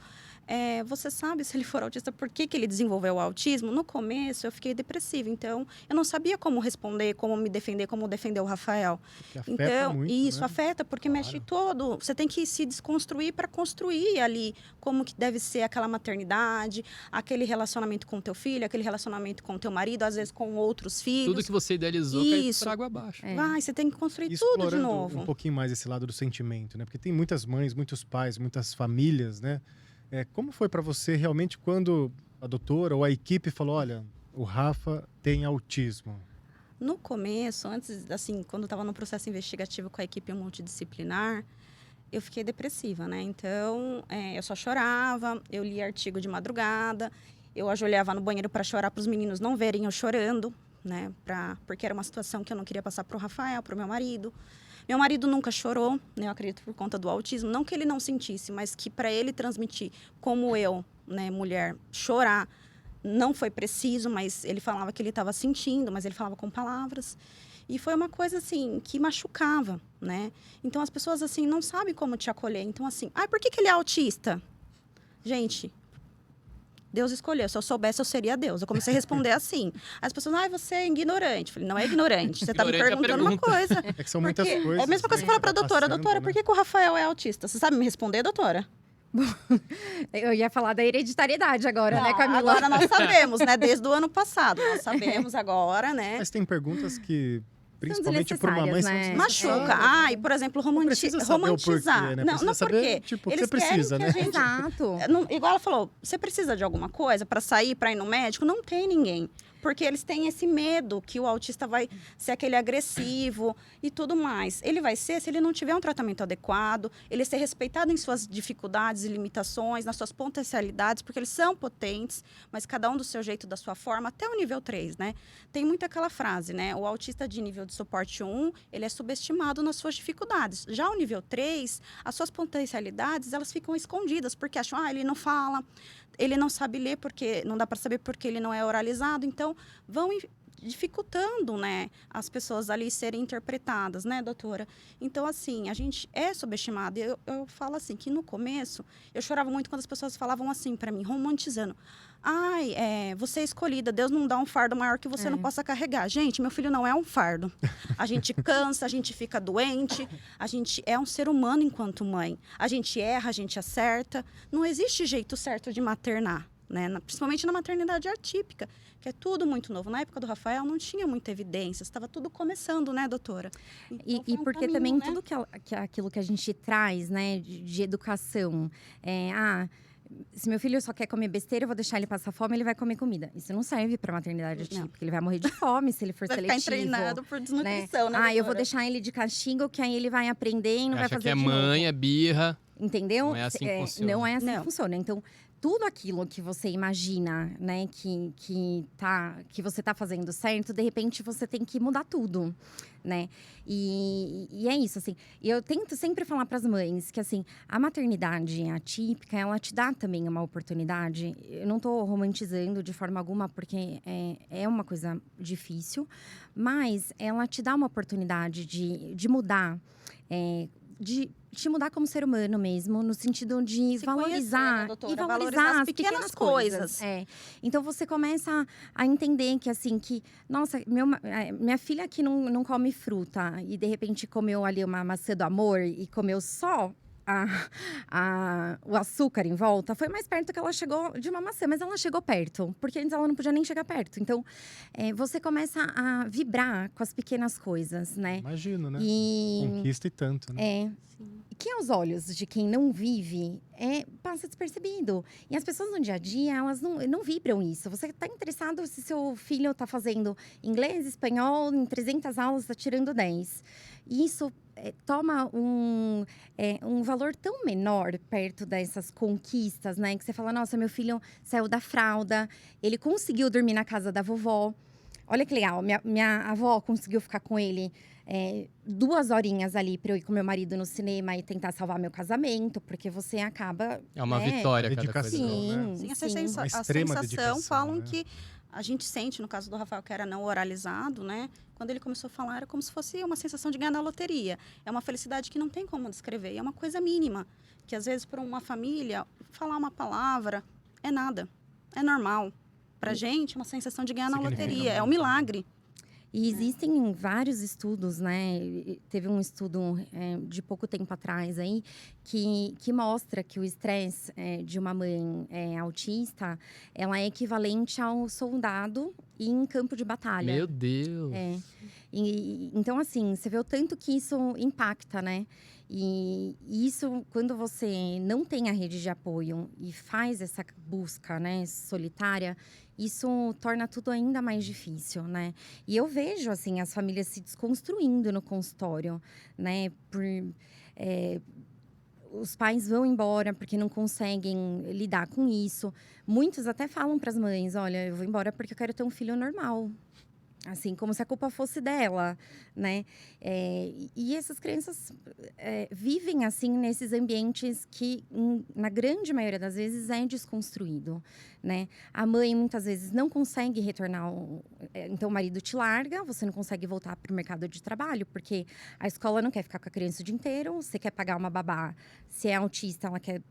Você sabe se ele for autista, por que ele desenvolveu o autismo? No começo, eu fiquei depressiva. Então, eu não sabia como responder, como me defender, como defender o Rafael. Que afeta Então, muito, isso né? afeta, porque mexe todo. Você tem que se desconstruir para construir ali como que deve ser aquela maternidade, aquele relacionamento com o teu filho, aquele relacionamento com o teu marido, às vezes com outros filhos. Tudo que você idealizou cai Isso. por água abaixo. Você tem que construir E tudo de explorando novo. um pouquinho mais esse lado do sentimento, né? Porque tem muitas mães, muitos pais, muitas famílias, né? Como foi para você realmente quando a doutora ou a equipe falou, olha, o Rafa tem autismo? No começo, antes, assim, quando eu estava no processo investigativo com a equipe multidisciplinar, eu fiquei depressiva, né? Então, eu só chorava, eu lia artigo de madrugada, eu ajoelhava no banheiro para chorar, para os meninos não verem eu chorando, né? Porque era uma situação que eu não queria passar para o Rafael, para o meu marido. Meu marido nunca chorou, né? Eu acredito por conta do autismo. Não que ele não sentisse, mas que para ele transmitir, como eu, né, mulher, chorar, não foi preciso, mas ele falava que ele estava sentindo, mas ele falava com palavras. E foi uma coisa, assim, que machucava, né? Então, as pessoas, assim, não sabem como te acolher. Então, assim, por que ele é autista? Gente, Deus escolheu. Se eu soubesse, eu seria Deus. Eu comecei a responder assim. As pessoas, você é ignorante. Eu falei, não é ignorante. Você está me perguntando uma coisa. É que são muitas coisas. É a mesma coisa que falar para a doutora. Doutora, por que o Rafael é autista? Você sabe me responder, doutora? Eu ia falar da hereditariedade agora, né, Camila? Agora nós sabemos, né? Desde o ano passado. Nós sabemos agora, né? Mas tem perguntas que, principalmente por uma mãe, né? Machuca. E, por exemplo, romantizar. Porquê, né? Não, Precisa saber, porque tipo, o que eles você precisa, querem né? que a gente... Exato. Igual ela falou, você precisa de alguma coisa para sair, para ir no médico? Não tem ninguém. Porque eles têm esse medo que o autista vai ser aquele agressivo e tudo mais. Ele vai ser se ele não tiver um tratamento adequado, ele ser respeitado em suas dificuldades e limitações, nas suas potencialidades, porque eles são potentes, mas cada um do seu jeito, da sua forma, até o nível 3, né? Tem muito aquela frase, né? O autista de nível de suporte 1, ele é subestimado nas suas dificuldades. Já o nível 3, as suas potencialidades, elas ficam escondidas, porque acham, ele não fala, ele não sabe ler, porque não dá para saber porque ele não é oralizado. Então, vão dificultando, né, as pessoas ali serem interpretadas, né, doutora? Então, assim, a gente é subestimado. Eu falo assim, que no começo, eu chorava muito quando as pessoas falavam assim para mim, romantizando. Você é escolhida, Deus não dá um fardo maior que você não possa carregar. Gente, meu filho não é um fardo. A gente cansa, a gente fica doente, a gente é um ser humano enquanto mãe. A gente erra, a gente acerta. Não existe jeito certo de maternar, né? Principalmente na maternidade atípica, que é tudo muito novo. Na época do Rafael não tinha muita evidência, estava tudo começando, né, doutora? Então, E porque caminho, também né? tudo aquilo que a gente traz, né, de educação, se meu filho só quer comer besteira, eu vou deixar ele passar fome, ele vai comer comida. Isso não serve para maternidade atípica, ele vai morrer de fome se ele for Vai seletivo. ficar treinado por desnutrição, né, eu vou doutora? deixar ele de castigo, que aí ele vai aprender e não vai Acha fazer que é de mãe, novo. é birra. Entendeu? Não é assim que funciona. Não é assim Não. que funciona. Então, tudo aquilo que você imagina, né, que você tá fazendo certo, de repente você tem que mudar tudo, né? E é isso, assim. E eu tento sempre falar para as mães que, assim, a maternidade atípica, ela te dá também uma oportunidade. Eu não tô romantizando de forma alguma, porque é uma coisa difícil, mas ela te dá uma oportunidade de mudar, de te mudar como ser humano mesmo, no sentido de Se valorizar, conhecer, né, doutora? e valorizar as pequenas coisas. Então você começa a entender que assim, nossa, minha filha que não come fruta e de repente comeu ali uma maçã do amor e comeu só o açúcar em volta, foi mais perto que ela chegou de uma maçã. Mas ela chegou perto, porque antes ela não podia nem chegar perto. Então, você começa a vibrar com as pequenas coisas, né? Imagino, né? E Conquista e tanto, né? que aos olhos de quem não vive, passa despercebido. E as pessoas no dia a dia, elas não vibram isso. Você está interessado se seu filho está fazendo inglês, espanhol, em 300 aulas, está tirando 10. E isso toma um valor tão menor perto dessas conquistas, né? Que você fala, nossa, meu filho saiu da fralda, ele conseguiu dormir na casa da vovó. Olha que legal, minha avó conseguiu ficar com ele 2 horinhas ali para eu ir com meu marido no cinema e tentar salvar meu casamento, porque você acaba… É uma vitória cada dedicação, coisa. né? Sim, Uma a extrema sensação dedicação, falam né? que a gente sente, no caso do Rafael, que era não oralizado, né? Quando ele começou a falar, era como se fosse uma sensação de ganhar na loteria. É uma felicidade que não tem como descrever. É uma coisa mínima, que às vezes para uma família, falar uma palavra é nada, é normal. Pra gente, é uma sensação de ganhar na loteria, é um milagre. E existem vários estudos, né? Teve um estudo de pouco tempo atrás aí que mostra que o estresse de uma mãe autista, ela é equivalente ao soldado em campo de batalha. Meu Deus! Então, assim, você vê o tanto que isso impacta, né? E isso, quando você não tem a rede de apoio e faz essa busca, né, solitária, isso torna tudo ainda mais difícil, né? E eu vejo, assim, as famílias se desconstruindo no consultório, né? Os pais vão embora porque não conseguem lidar com isso. Muitos até falam para as mães, olha, eu vou embora porque eu quero ter um filho normal. Assim, como se a culpa fosse dela, né? E essas crianças vivem, assim, nesses ambientes que, na grande maioria das vezes, é desconstruído, né? A mãe, muitas vezes, não consegue retornar. Então, o marido te larga, você não consegue voltar para o mercado de trabalho, porque a escola não quer ficar com a criança o dia inteiro, você quer pagar uma babá. Se é autista, ela quer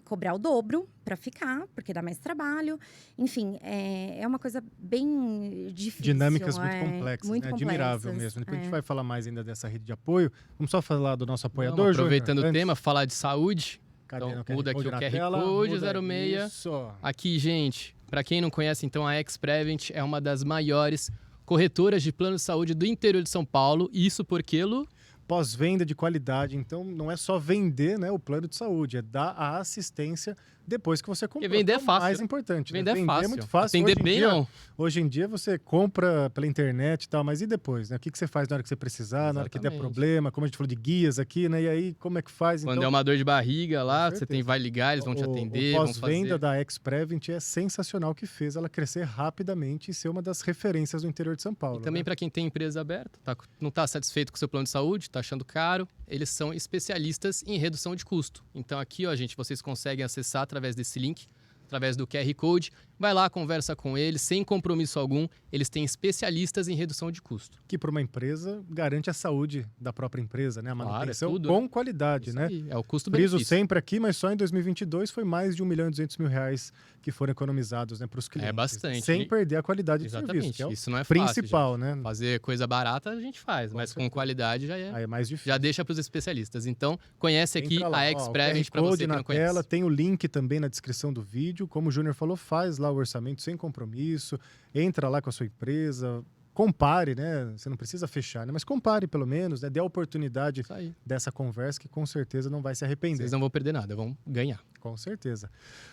cobrar o dobro para ficar, porque dá mais trabalho. Enfim, é uma coisa bem difícil. Dinâmicas muito complexas, muito né? complexas. Admirável mesmo. Depois a gente vai falar mais ainda dessa rede de apoio. Vamos só falar do nosso apoiador, aproveitando Júnior, o tema, falar de saúde. Cadê? Então, muda aqui o QR tela, Code muda 06. Isso. Aqui, gente, para quem não conhece, então, a Ex-Prevent é uma das maiores corretoras de plano de saúde do interior de São Paulo. Isso porque, Lu? Pós-venda de qualidade. Então, não é só vender, né, o plano de saúde, é dar a assistência depois que você comprou. Porque vender é fácil. Mais importante. Vender é fácil. É muito fácil. Atender bem, não. Hoje em dia, você compra pela internet e tal, mas e depois, né? O que você faz na hora que você precisar, na hora que der problema? Como a gente falou de guias aqui, né? E aí, como é que faz? Quando então, é uma dor de barriga lá, você vai ligar, eles vão te atender, o vão pós-venda fazer. da Ex-Prevent é sensacional, que fez ela crescer rapidamente e ser uma das referências do interior de São Paulo. E também né? para quem tem empresa aberta, não está satisfeito com o seu plano de saúde, está achando caro, eles são especialistas em redução de custo. Então aqui, ó, gente, vocês conseguem acessar através desse link, através do QR Code. Vai lá, conversa com eles, sem compromisso algum. Eles têm especialistas em redução de custo. Que para uma empresa garante a saúde da própria empresa, né? A manutenção tudo, com qualidade, Isso né? aí, é o Friso custo-benefício. sempre aqui, mas só em 2022 foi mais de R$1.200.000 que foram economizados, né, para os clientes. É bastante. Sem perder a qualidade de Exatamente. serviço, que é o Isso não é fácil, principal, gente. né? Fazer coisa barata a gente faz, mas com qualidade já Aí é mais difícil. já deixa para os especialistas. Então, conhece aqui Entra lá, a ó, Ex-Prevent o para QR você Code que na não conhece. tela, tem o link também na descrição do vídeo. Como o Júnior falou, faz lá o orçamento sem compromisso, entra lá com a sua empresa, compare, né? Você não precisa fechar, né? Mas compare pelo menos, né? Dê a oportunidade Isso aí. dessa conversa que com certeza não vai se arrepender. Vocês não vão perder nada, vão ganhar. Com certeza.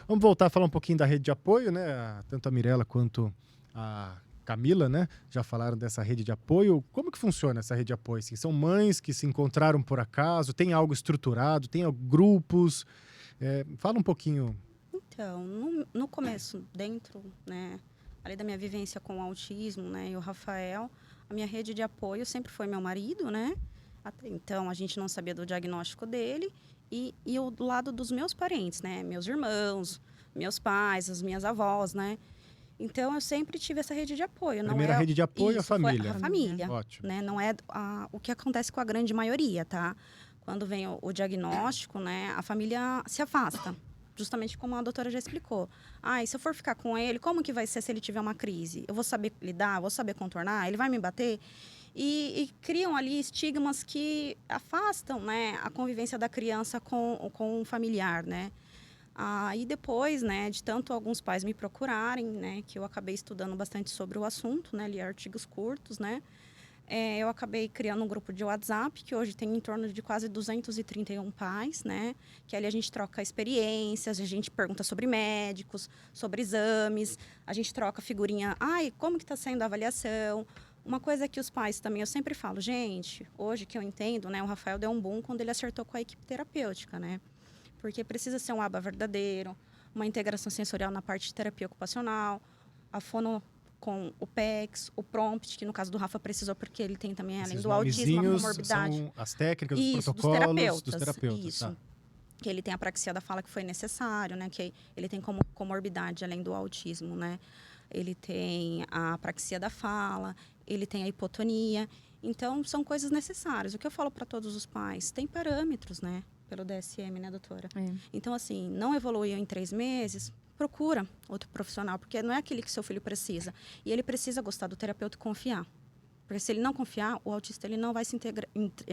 Vamos voltar a falar um pouquinho da rede de apoio, né? Tanto a Mirella quanto a Camila, né? Já falaram dessa rede de apoio. Como que funciona essa rede de apoio? Assim, são mães que se encontraram por acaso? Tem algo estruturado? Tem grupos? Fala um pouquinho. Então, no começo, dentro, né, ali da minha vivência com o autismo, né, e o Rafael, a minha rede de apoio sempre foi meu marido, né? Até então, a gente não sabia do diagnóstico dele. E o do lado dos meus parentes, né? Meus irmãos, meus pais, as minhas avós, né? Então, eu sempre tive essa rede de apoio. Primeira rede de apoio, a família. A família. Ótimo. Né? Não é o que acontece com a grande maioria, tá? Quando vem o diagnóstico, né? A família se afasta. Justamente como a doutora já explicou. E se eu for ficar com ele, como que vai ser se ele tiver uma crise? Eu vou saber lidar? Vou saber contornar? Ele vai me bater? e criam ali estigmas que afastam, né, a convivência da criança com o familiar, né? E depois, né, de tanto alguns pais me procurarem, né, que eu acabei estudando bastante sobre o assunto, né, li artigos curtos, né, eu acabei criando um grupo de WhatsApp, que hoje tem em torno de quase 231 pais, né, que ali a gente troca experiências, a gente pergunta sobre médicos, sobre exames, a gente troca figurinha, como que está sendo a avaliação? Uma coisa que os pais também, eu sempre falo, gente, hoje que eu entendo, né, o Rafael deu um boom quando ele acertou com a equipe terapêutica, né, porque precisa ser um ABA verdadeiro, uma integração sensorial na parte de terapia ocupacional, a fono com o PEX, o PROMPT, que no caso do Rafa precisou porque ele tem também, além do autismo, a comorbidade. São as técnicas, Isso, os protocolos dos terapeutas. Isso. Tá. Que ele tem a apraxia da fala que foi necessário, né? Que ele tem como comorbidade, além do autismo, né? Ele tem a apraxia da fala, ele tem a hipotonia. Então, são coisas necessárias. O que eu falo para todos os pais? Tem parâmetros, né? Pelo DSM, né, doutora? Então, assim, não evoluiu em 3 meses, procura outro profissional, porque não é aquele que seu filho precisa. E ele precisa gostar do terapeuta e confiar. Porque se ele não confiar, o autista ele não vai se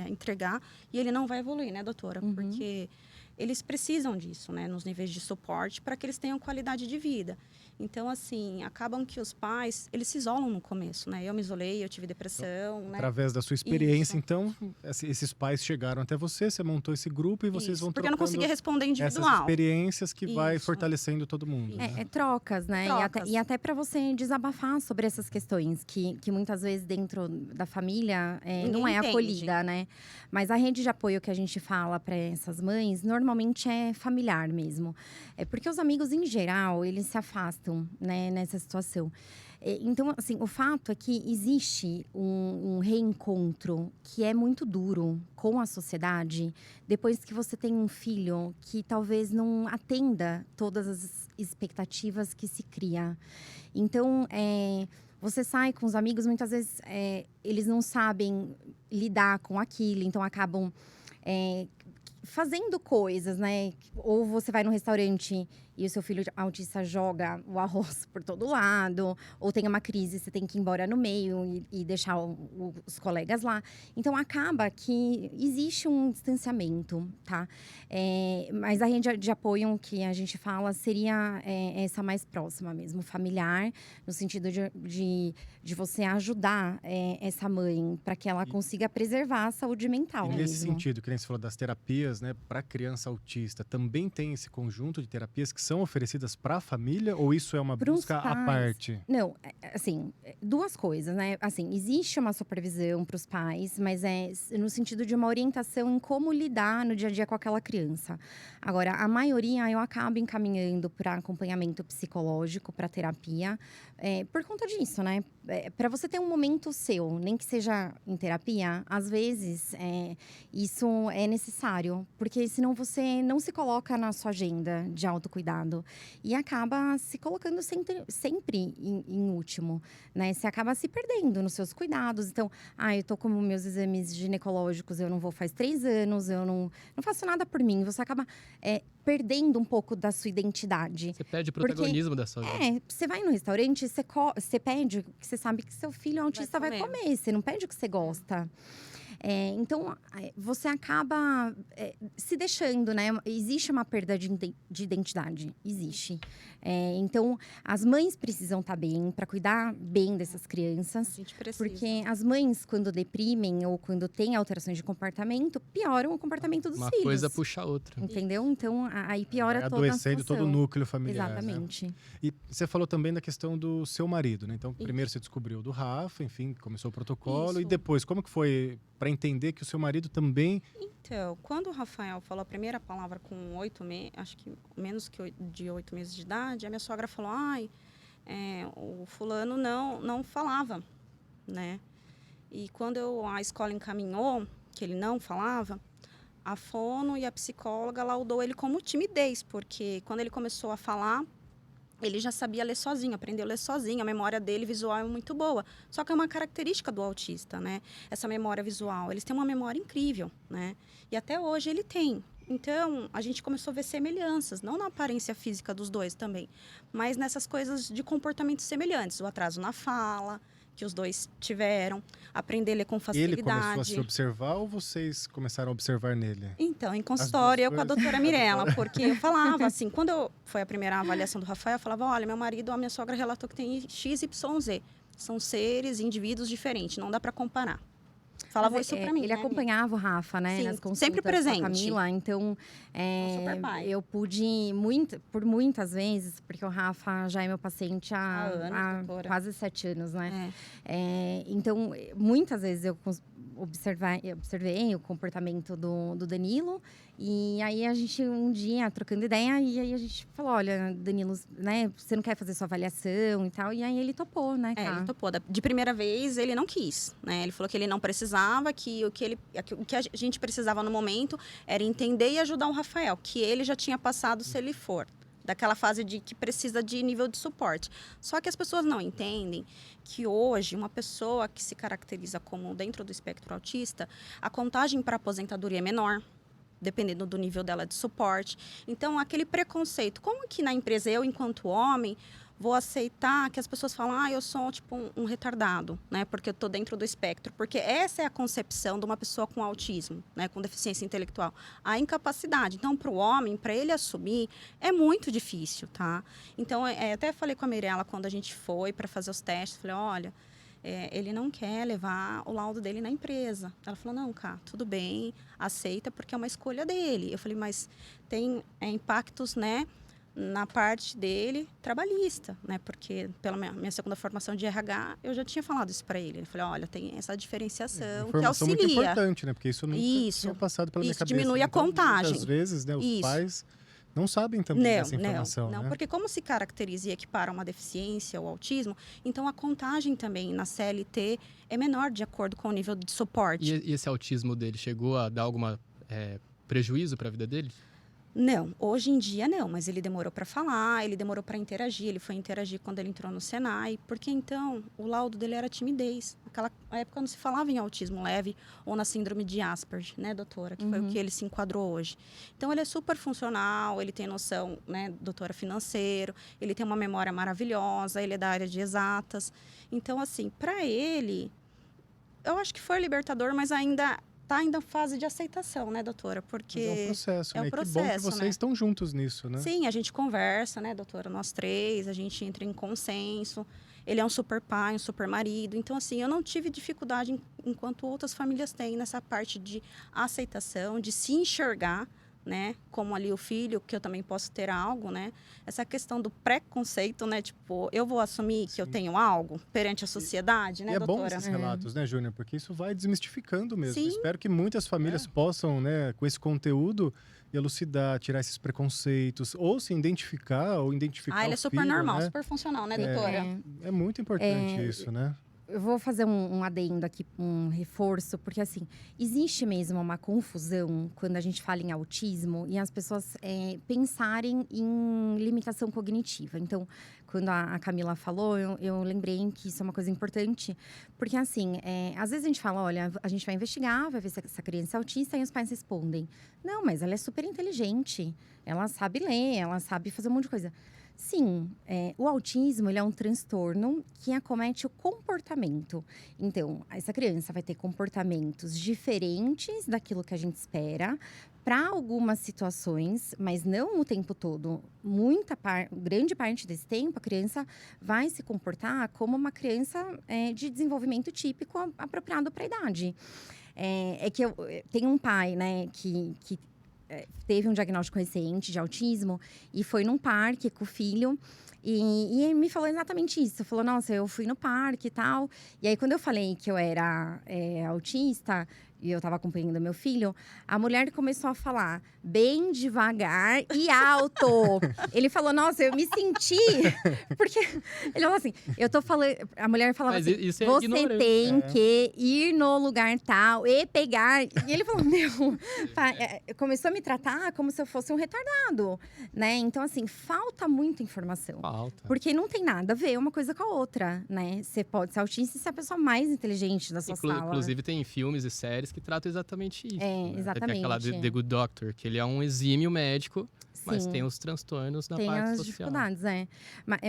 entregar e ele não vai evoluir, né, doutora? Porque eles precisam disso, né, nos níveis de suporte, para que eles tenham qualidade de vida. Então, assim, acabam que os pais, eles se isolam no começo, né? Eu me isolei, eu tive depressão, né? Através da sua experiência, então, esses pais chegaram até você montou esse grupo e vocês vão porque eu não conseguia responder individual. Essas experiências que vai fortalecendo todo mundo. É trocas, né? Trocas. E até para você desabafar sobre essas questões, que muitas vezes dentro da família não é entende. acolhida, né? Mas a rede de apoio que a gente fala para essas mães, normalmente é familiar mesmo. É porque os amigos, em geral, eles se afastam, né, nessa situação. Então, assim, o fato é que existe um reencontro que é muito duro com a sociedade depois que você tem um filho que talvez não atenda todas as expectativas que se cria. Então, você sai com os amigos, muitas vezes eles não sabem lidar com aquilo, então acabam fazendo coisas, né? Ou você vai no restaurante e o seu filho autista joga o arroz por todo lado, ou tem uma crise, você tem que ir embora no meio e deixar os colegas lá. Então, acaba que existe um distanciamento, tá? Mas a rede de apoio que a gente fala seria essa mais próxima mesmo, familiar, no sentido de você ajudar essa mãe para que ela consiga preservar a saúde mental. E nesse mesmo. sentido, que nem você falou das terapias, né, para criança autista, também tem esse conjunto de terapias que são oferecidas para a família ou isso é uma busca à parte? Não, assim, duas coisas, né? Assim, existe uma supervisão para os pais, mas é no sentido de uma orientação em como lidar no dia a dia com aquela criança. Agora, a maioria eu acabo encaminhando para acompanhamento psicológico, para terapia, por conta disso, né? Para você ter um momento seu, nem que seja em terapia, às vezes isso é necessário, porque senão você não se coloca na sua agenda de autocuidado e acaba se colocando sempre em último, né? Você acaba se perdendo nos seus cuidados. Então, eu tô com meus exames ginecológicos, eu não vou faz 3 anos, eu não faço nada por mim. Você acaba perdendo um pouco da sua identidade. Você perde o protagonismo da sua vida. Você vai no restaurante, você pede o que você sabe que seu filho autista vai comer. Você não pede o que você gosta. Então, você acaba se deixando, né? Existe uma perda de identidade, existe. Então, as mães precisam estar bem para cuidar bem dessas crianças. A gente precisa. Porque as mães, quando deprimem ou quando têm alterações de comportamento, pioram o comportamento dos filhos. Uma coisa puxa a outra. Entendeu? Então, aí piora Vai toda a adoecendo situação. todo o núcleo familiar. Exatamente. Né? E você falou também da questão do seu marido, né? Então, primeiro você descobriu do Rafa, enfim, começou o protocolo. Isso. E depois, como que foi para entender que o seu marido também… Então, quando o Rafael falou a primeira palavra com 8 meses, acho que menos de 8 meses de idade, a minha sogra falou, o fulano não falava, né? E quando a escola encaminhou que ele não falava, a fono e a psicóloga laudou ele como timidez, porque quando ele começou a falar, ele já sabia ler sozinho, aprendeu a ler sozinho, a memória dele visual é muito boa. Só que é uma característica do autista, né? Essa memória visual. Eles têm uma memória incrível, né? E até hoje ele tem. Então, a gente começou a ver semelhanças, não na aparência física dos dois também, mas nessas coisas de comportamentos semelhantes. O atraso na fala, que os dois tiveram, aprender a ler com facilidade. Ele começou a se observar ou vocês começaram a observar nele? Então, em consultório, eu com a coisas. doutora Mirella, porque eu falava assim, foi a primeira avaliação do Rafael, eu falava, olha, meu marido, a minha sogra relatou que tem XYZ. São seres, indivíduos diferentes, não dá para comparar. Falavam isso para mim, Ele acompanhava o Rafa, né? Sim, nas consultas sempre presente. com a Camila. Então, super pai. eu pude, por muitas vezes, porque o Rafa já é meu paciente há anos, doutora. quase 7 anos, né? Então, muitas vezes eu observei o comportamento do Danilo. E aí, a gente, um dia, trocando ideia, e aí a gente falou, olha, Danilo, né, você não quer fazer sua avaliação e tal? E aí, ele topou, né, ele topou. De primeira vez, ele não quis, né? Ele falou que ele não precisava, que o que a gente precisava no momento era entender e ajudar o Rafael, que ele já tinha passado se ele for. Daquela fase de que precisa de nível de suporte. Só que as pessoas não entendem que hoje, uma pessoa que se caracteriza como dentro do espectro autista, a contagem para aposentadoria é menor, dependendo do nível dela de suporte. Então, aquele preconceito, como que na empresa eu, enquanto homem, vou aceitar que as pessoas falam, eu sou tipo um retardado, né? Porque eu estou dentro do espectro. Porque essa é a concepção de uma pessoa com autismo, né? Com deficiência intelectual. A incapacidade. Então, para o homem, para ele assumir, é muito difícil, tá? Então, até falei com a Mirella quando a gente foi para fazer os testes, falei, olha, ele não quer levar o laudo dele na empresa. Ela falou, não, Cá, tudo bem, aceita, porque é uma escolha dele. Eu falei, mas tem impactos, né? Na parte dele, trabalhista, né? Porque pela minha segunda formação de RH, eu já tinha falado isso para ele. Ele falou, olha, tem essa diferenciação que auxilia. Muito importante, né? Porque isso nunca tinha passado pela minha cabeça. Isso diminui a contagem. Muitas vezes, né, os pais não sabem também essa informação, Não, né? porque como se caracteriza e equipara uma deficiência ou autismo, então a contagem também na CLT é menor de acordo com o nível de suporte. E esse autismo dele chegou a dar alguma prejuízo para a vida dele? Não, hoje em dia não, mas ele demorou para falar, ele demorou para interagir, ele foi interagir quando ele entrou no Senai, porque então o laudo dele era timidez. Naquela época não se falava em autismo leve ou na síndrome de Asperger, né, doutora? Que foi o que ele se enquadrou hoje. Então ele é super funcional, ele tem noção, né, doutora, financeiro, ele tem uma memória maravilhosa, ele é da área de exatas. Então, assim, para ele, eu acho que foi libertador, mas ainda está ainda em fase de aceitação, né, doutora? Porque mas é um processo, né? Que bom que vocês estão juntos nisso, né? Sim, a gente conversa, né, doutora? Nós três, a gente entra em consenso. Ele é um super pai, um super marido. Então, assim, eu não tive dificuldade enquanto outras famílias têm nessa parte de aceitação, de se enxergar, né? Como ali o filho, que eu também posso ter algo, né? Essa questão do preconceito, né? Tipo, eu vou assumir que eu tenho algo perante a sociedade, né, e doutora? É bom esses relatos, né, Júnior? Porque isso vai desmistificando mesmo. Sim. Espero que muitas famílias possam, né, com esse conteúdo, elucidar, tirar esses preconceitos, ou se identificar, ou identificar ele é o super filho, normal, né? super funcional, né, doutora? É muito importante isso, né? Eu vou fazer um adendo aqui, um reforço, porque assim, existe mesmo uma confusão quando a gente fala em autismo e as pessoas pensarem em limitação cognitiva. Então, quando a Camila falou, eu lembrei que isso é uma coisa importante, porque assim, às vezes a gente fala, olha, a gente vai investigar, vai ver se essa criança é autista, e os pais respondem, não, mas ela é super inteligente, ela sabe ler, ela sabe fazer um monte de coisa. Sim, o autismo ele é um transtorno que acomete o comportamento. Então, essa criança vai ter comportamentos diferentes daquilo que a gente espera para algumas situações, mas não o tempo todo. Grande parte desse tempo, a criança vai se comportar como uma criança de desenvolvimento típico apropriado para a idade. Que eu tenho um pai, né, que teve um diagnóstico recente de autismo e foi num parque com o filho e ele me falou exatamente isso. Falou, nossa, eu fui no parque e tal. E aí, quando eu falei que eu era autista e eu estava acompanhando meu filho, a mulher começou a falar bem devagar e alto. Ele falou, nossa, eu me senti... Porque ele falou assim, eu tô falando... A mulher falava Mas assim, isso é você ignorância. tem que ir no lugar tal e pegar... E ele falou, começou a me tratar como se eu fosse um retardado, né? Então, assim, falta muita informação. Falta. Porque não tem nada a ver uma coisa com a outra, né? Você pode ser autista e ser a pessoa mais inteligente da sua sala. Inclusive, tem filmes e séries que tratam exatamente isso. Né? Exatamente. Tem aquela The Good Doctor, que ele é um exímio médico, Mas tem os transtornos na tem parte as social. dificuldades,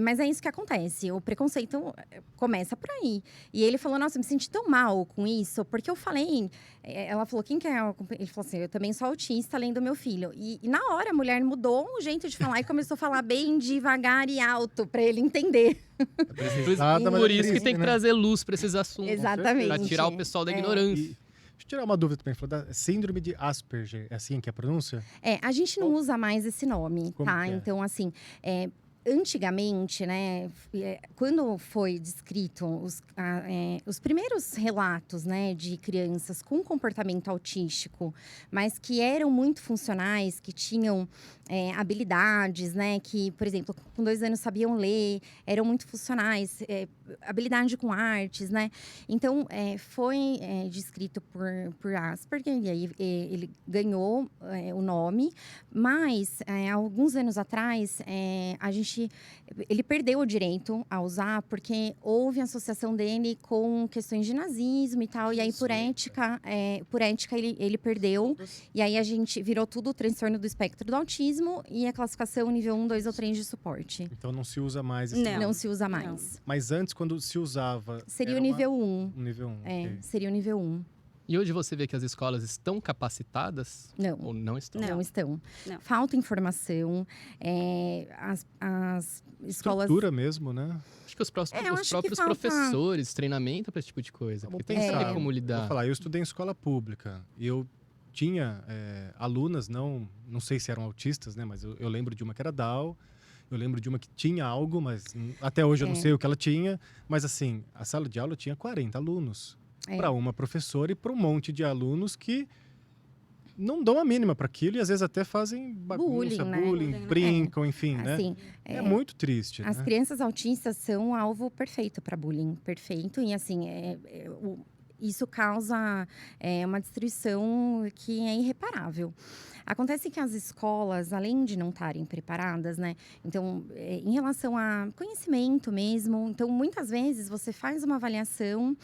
Mas é isso que acontece. O preconceito começa por aí. E ele falou, nossa, eu me senti tão mal com isso, porque eu falei... Ela falou, quem que é? Ele falou assim, eu também sou autista, além do meu filho. E na hora, a mulher mudou o jeito de falar e começou a falar bem devagar e alto, para ele entender. Por isso que tem que trazer luz para esses assuntos. Exatamente. Para tirar o pessoal da ignorância. Deixa eu tirar uma dúvida também. Falou da síndrome de Asperger. É assim que é a pronúncia? A gente não usa mais esse nome, Como tá? que é? Então, assim, antigamente, né, quando foi descrito os primeiros relatos, né, de crianças com comportamento autístico, mas que eram muito funcionais, que tinham habilidades, né, que, por exemplo, com 2 anos sabiam ler, eram muito funcionais, habilidade com artes, né? Então, foi descrito por Asperger, e aí ele ganhou o nome, mas, alguns anos atrás, ele perdeu o direito a usar, porque houve associação dele com questões de nazismo e tal, e aí por ética ele perdeu, e aí a gente virou tudo transtorno do espectro do autismo, e a classificação nível 1, 2 ou 3 de suporte. Então não se usa mais esse Não. Não se usa mais. Mas antes, quando se usava... Seria era o nível 1. um nível 1. ok. Seria o nível 1. E hoje você vê que as escolas estão capacitadas Não. ou não estão? Não estão. Não. Falta informação. As escolas... Estrutura mesmo, né? Acho que os eu acho próprios que falta- professores, treinamento para esse tipo de coisa. Vamos Porque tem que saber pensar. como Vou lidar. falar, eu estudei em escola pública. E eu tinha alunas, não sei se eram autistas, né? Mas eu lembro de uma que era Down. Eu lembro de uma que tinha algo, mas até hoje eu não sei o que ela tinha. Mas assim, a sala de aula tinha 40 alunos. Para uma professora e para um monte de alunos que não dão a mínima para aquilo e às vezes até fazem bagunça, Bullying, né? Bullying, brincam, enfim, né? Assim, É muito triste, as né? crianças autistas são alvo perfeito para bullying. Perfeito. E assim, isso causa uma destruição que é irreparável. Acontece que as escolas, além de não estarem preparadas, né? Então, em relação a conhecimento mesmo, então, muitas vezes você faz uma avaliação,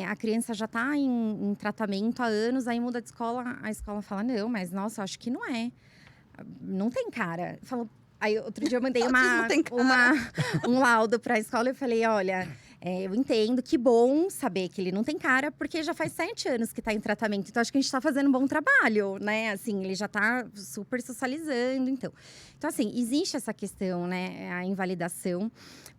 a criança já está em tratamento há anos, aí muda de escola, a escola fala, não, mas nossa, acho que não é. Não tem cara. Aí, outro dia eu mandei Autismo tem cara. um laudo para a escola e falei, olha... eu entendo, que bom saber que ele não tem cara, porque já faz 7 anos que está em tratamento. Então, acho que a gente está fazendo um bom trabalho, né? Assim, ele já está super socializando, então. Então, assim, existe essa questão, né? A invalidação.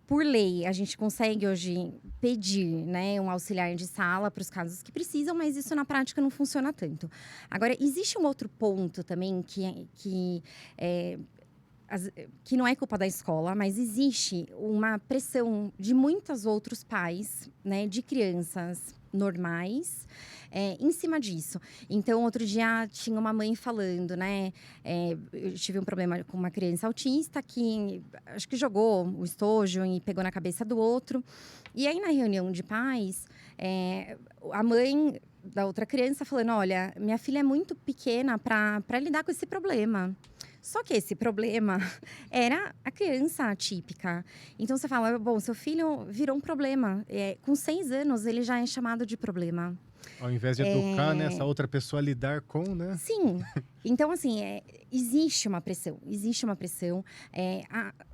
Por lei, a gente consegue hoje pedir, né, um auxiliar de sala para os casos que precisam, mas isso na prática não funciona tanto. Agora, existe um outro ponto também que não é culpa da escola, mas existe uma pressão de muitos outros pais, né, de crianças normais, em cima disso. Então, outro dia tinha uma mãe falando, né, eu tive um problema com uma criança autista que acho que jogou o estojo e pegou na cabeça do outro. E aí, na reunião de pais, a mãe da outra criança falando, olha, minha filha é muito pequena para lidar com esse problema. Só que esse problema era a criança atípica. Então, você fala, bom, seu filho virou um problema. Com 6 anos, ele já é chamado de problema. Ao invés de educar, né, essa outra pessoa a lidar com, né? Sim. Então, assim, existe uma pressão. Existe uma pressão.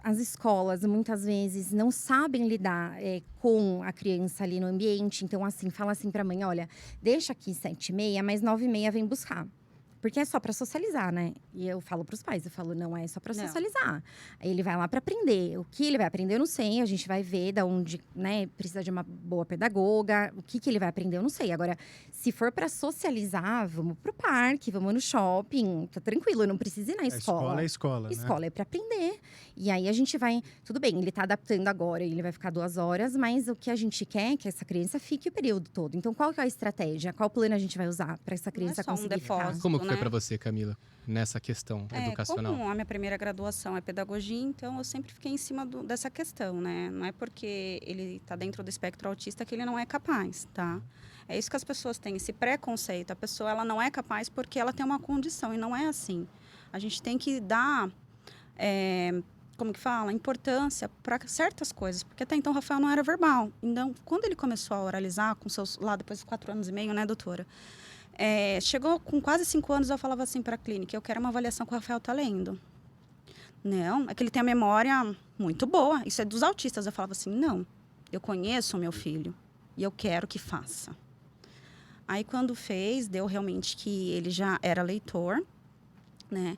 As escolas, muitas vezes, não sabem lidar com a criança ali no ambiente. Então, assim, fala assim para a mãe, olha, deixa aqui 7h30, mas 9h30 vem buscar. Porque é só para socializar, né? E eu falo para os pais, não é só para socializar. Aí ele vai lá para aprender. O que ele vai aprender, eu não sei. A gente vai ver da onde, né, precisa de uma boa pedagoga. O que ele vai aprender, eu não sei. Agora, se for para socializar, vamos pro parque, vamos no shopping. Tá tranquilo, não precisa ir na escola. A escola é escola, né? Escola é para aprender. E aí a gente vai... Tudo bem, ele tá adaptando agora, ele vai ficar 2 horas. Mas o que a gente quer é que essa criança fique o período todo. Então, qual que é a estratégia? Qual plano a gente vai usar para essa criança só um conseguir ficar? depósito. Como que foi né? para você, Camila, nessa questão educacional? Como a minha primeira graduação é pedagogia, então eu sempre fiquei em cima dessa questão, né? Não é porque ele está dentro do espectro autista que ele não é capaz, tá? É isso que as pessoas têm, esse preconceito. A pessoa ela não é capaz porque ela tem uma condição, e não é assim. A gente tem que dar, como que fala? Importância para certas coisas, porque até então o Rafael não era verbal. Então, quando ele começou a oralizar, com seus, lá depois de 4 anos e meio, né, doutora? Chegou com quase 5 anos, eu falava assim para a clínica, eu quero uma avaliação que o Rafael está lendo. Não, é que ele tem a memória muito boa. Isso é dos autistas. Eu falava assim, não, eu conheço o meu filho e eu quero que faça. Aí, quando fez, deu realmente que ele já era leitor, né?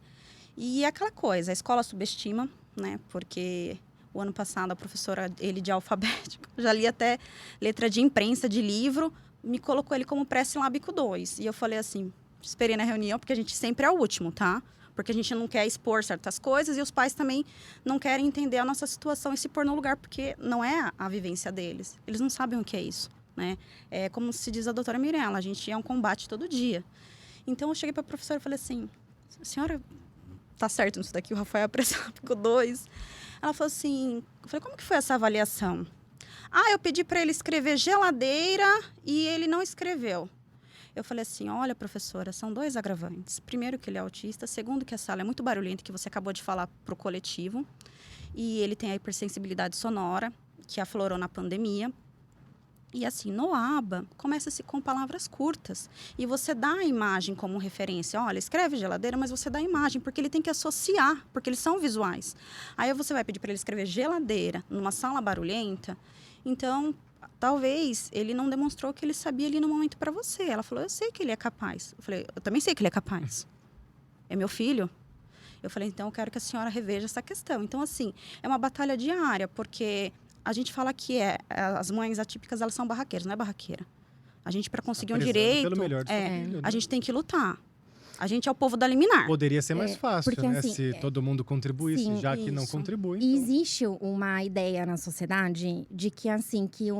E é aquela coisa, a escola subestima, né? Porque o ano passado a professora, ele de alfabético, já lia até letra de imprensa de livro, me colocou ele como pré-silábico 2. E eu falei assim, esperei na reunião, porque a gente sempre é o último, tá? Porque a gente não quer expor certas coisas e os pais também não querem entender a nossa situação e se pôr no lugar, porque não é a vivência deles. Eles não sabem o que é isso, né? É como se diz a doutora Mirella, a gente é um combate todo dia. Então, eu cheguei para a professora e falei assim, senhora, tá certo nisso daqui, o Rafael é pré-silábico 2. Ela falou assim, eu falei, como que foi essa avaliação? Ah, eu pedi para ele escrever geladeira e ele não escreveu. Eu falei assim, olha, professora, são 2 agravantes. Primeiro, que ele é autista. Segundo, que a sala é muito barulhenta, que você acabou de falar para o coletivo. E ele tem a hipersensibilidade sonora, que aflorou na pandemia. E assim, no ABA, começa-se com palavras curtas. E você dá a imagem como referência. Olha, escreve geladeira, mas você dá a imagem, porque ele tem que associar, porque eles são visuais. Aí você vai pedir para ele escrever geladeira numa sala barulhenta. Então, talvez ele não demonstrou que ele sabia ali no momento para você. Ela falou, eu sei que ele é capaz. Eu falei, eu também sei que ele é capaz. É meu filho. Eu falei, então eu quero que a senhora reveja essa questão. Então, assim, é uma batalha diária, porque a gente fala que as mães atípicas, elas são barraqueiras, não é barraqueira. A gente, para conseguir um direito, pelo melhor do seu filho, né? a gente tem que lutar. A gente é o povo da liminar. Poderia ser mais fácil, porque, né? assim, Se todo mundo contribuísse, sim, já que não isso. contribui. E Então... existe uma ideia na sociedade de que, assim, que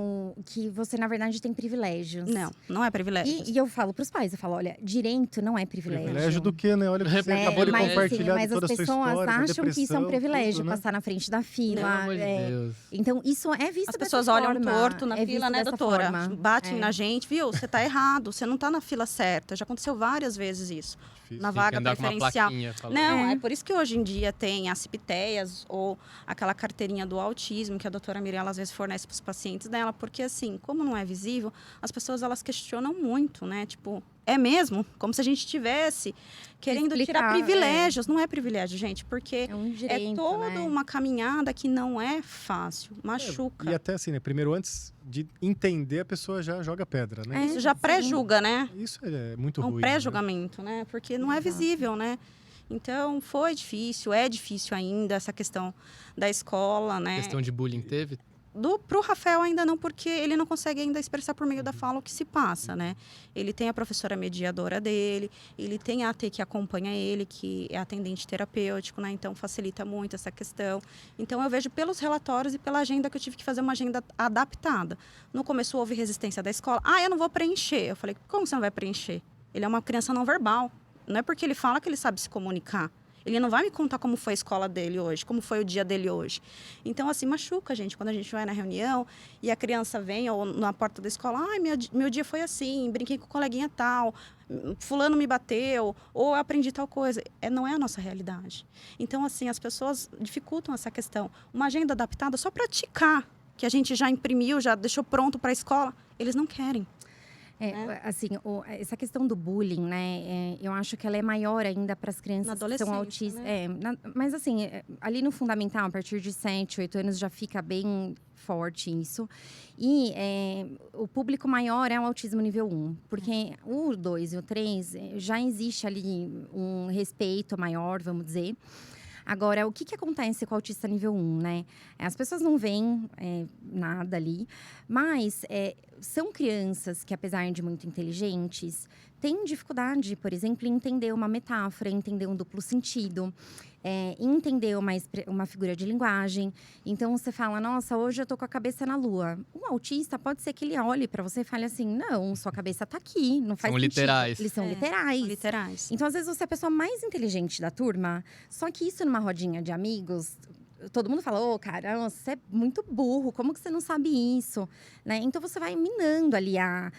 você, na verdade, tem privilégios. Não, não é privilégio. E eu falo pros pais, eu falo, olha, direito não é privilégio. Privilégio do quê, né? Olha que você É, acabou de mas, compartilhar mas de toda as a sua pessoas história, da acham que isso é um depressão, privilégio, tudo, né? passar na frente da fila. Pelo amor de Deus. Então, isso é visto As dessa pessoas olham forma, torto na é fila, visto né, dessa doutora? forma. Batem É. na gente, viu? Você tá errado, você não tá na fila certa. Já aconteceu várias vezes isso. Difícil. Na Tem que vaga andar com uma preferencial. plaquinha falando. Não, é por isso que hoje em dia tem as CIPTEAs ou aquela carteirinha do autismo que a doutora Mirella às vezes fornece para os pacientes dela, porque assim, como não é visível, as pessoas elas questionam muito, né? Tipo, é mesmo? Como se a gente estivesse querendo tirar privilégios. Não é privilégio, gente, porque É um direito, toda né? uma caminhada que não é fácil, machuca. E até assim, né? Primeiro, antes de entender, a pessoa já joga pedra, né? Isso já sim. pré-julga, né? Isso é muito É um ruim. pré-julgamento, né? Porque não é Exato. visível, né? Então, foi difícil, é difícil ainda essa questão da escola, né? Questão de bullying teve? Pro Rafael ainda não, porque ele não consegue ainda expressar por meio da fala o que se passa, né? Ele tem a professora mediadora dele, ele tem a AT que acompanha ele, que é atendente terapêutico, né? Então, facilita muito essa questão. Então, eu vejo pelos relatórios e pela agenda que eu tive que fazer uma agenda adaptada. No começo, houve resistência da escola. Ah, eu não vou preencher. Eu falei, como você não vai preencher? Ele é uma criança não verbal. Não é porque ele fala que ele sabe se comunicar. Ele não vai me contar como foi a escola dele hoje, como foi o dia dele hoje. Então, assim, machuca, gente. Quando a gente vai na reunião e a criança vem ou na porta da escola, ai, meu dia foi assim, brinquei com o coleguinha tal, fulano me bateu, ou eu aprendi tal coisa. Não é a nossa realidade. Então, assim, as pessoas dificultam essa questão. Uma agenda adaptada só para ticar, que a gente já imprimiu, já deixou pronto para a escola, eles não querem. Assim, essa questão do bullying, né? Eu acho que ela é maior ainda para as crianças Na que são adolescência, autistas. né? Mas assim, ali no fundamental, a partir de 7, 8 anos, já fica bem forte isso. E o público maior é o autismo nível 1. Porque o 2 e o 3, já existe ali um respeito maior, vamos dizer. Agora, o que acontece com o autista nível 1, né? As pessoas não veem nada ali, mas são crianças que, apesar de muito inteligentes, têm dificuldade, por exemplo, em entender uma metáfora, entender um duplo sentido, entender uma figura de linguagem. Então, você fala, nossa, hoje eu tô com a cabeça na lua. Um autista pode ser que ele olhe para você e fale assim, não, sua cabeça tá aqui, não faz São sentido. literais. Eles são São literais. literais. Então, às vezes, você é a pessoa mais inteligente da turma, só que isso numa rodinha de amigos, todo mundo fala, cara, você é muito burro, como que você não sabe isso? Né? Então, você vai minando ali a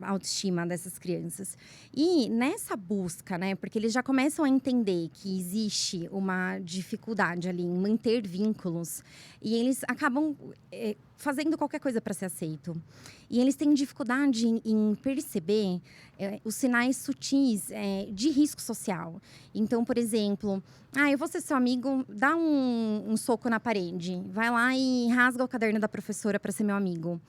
autoestima dessas crianças. E nessa busca, né, porque eles já começam a entender que existe uma dificuldade ali em manter vínculos, e eles acabam fazendo qualquer coisa para ser aceito. E eles têm dificuldade em perceber os sinais sutis de risco social. Então, por exemplo, Ah, eu vou ser seu amigo, dá um soco na parede. Vai lá e rasga o caderno da professora para ser meu amigo.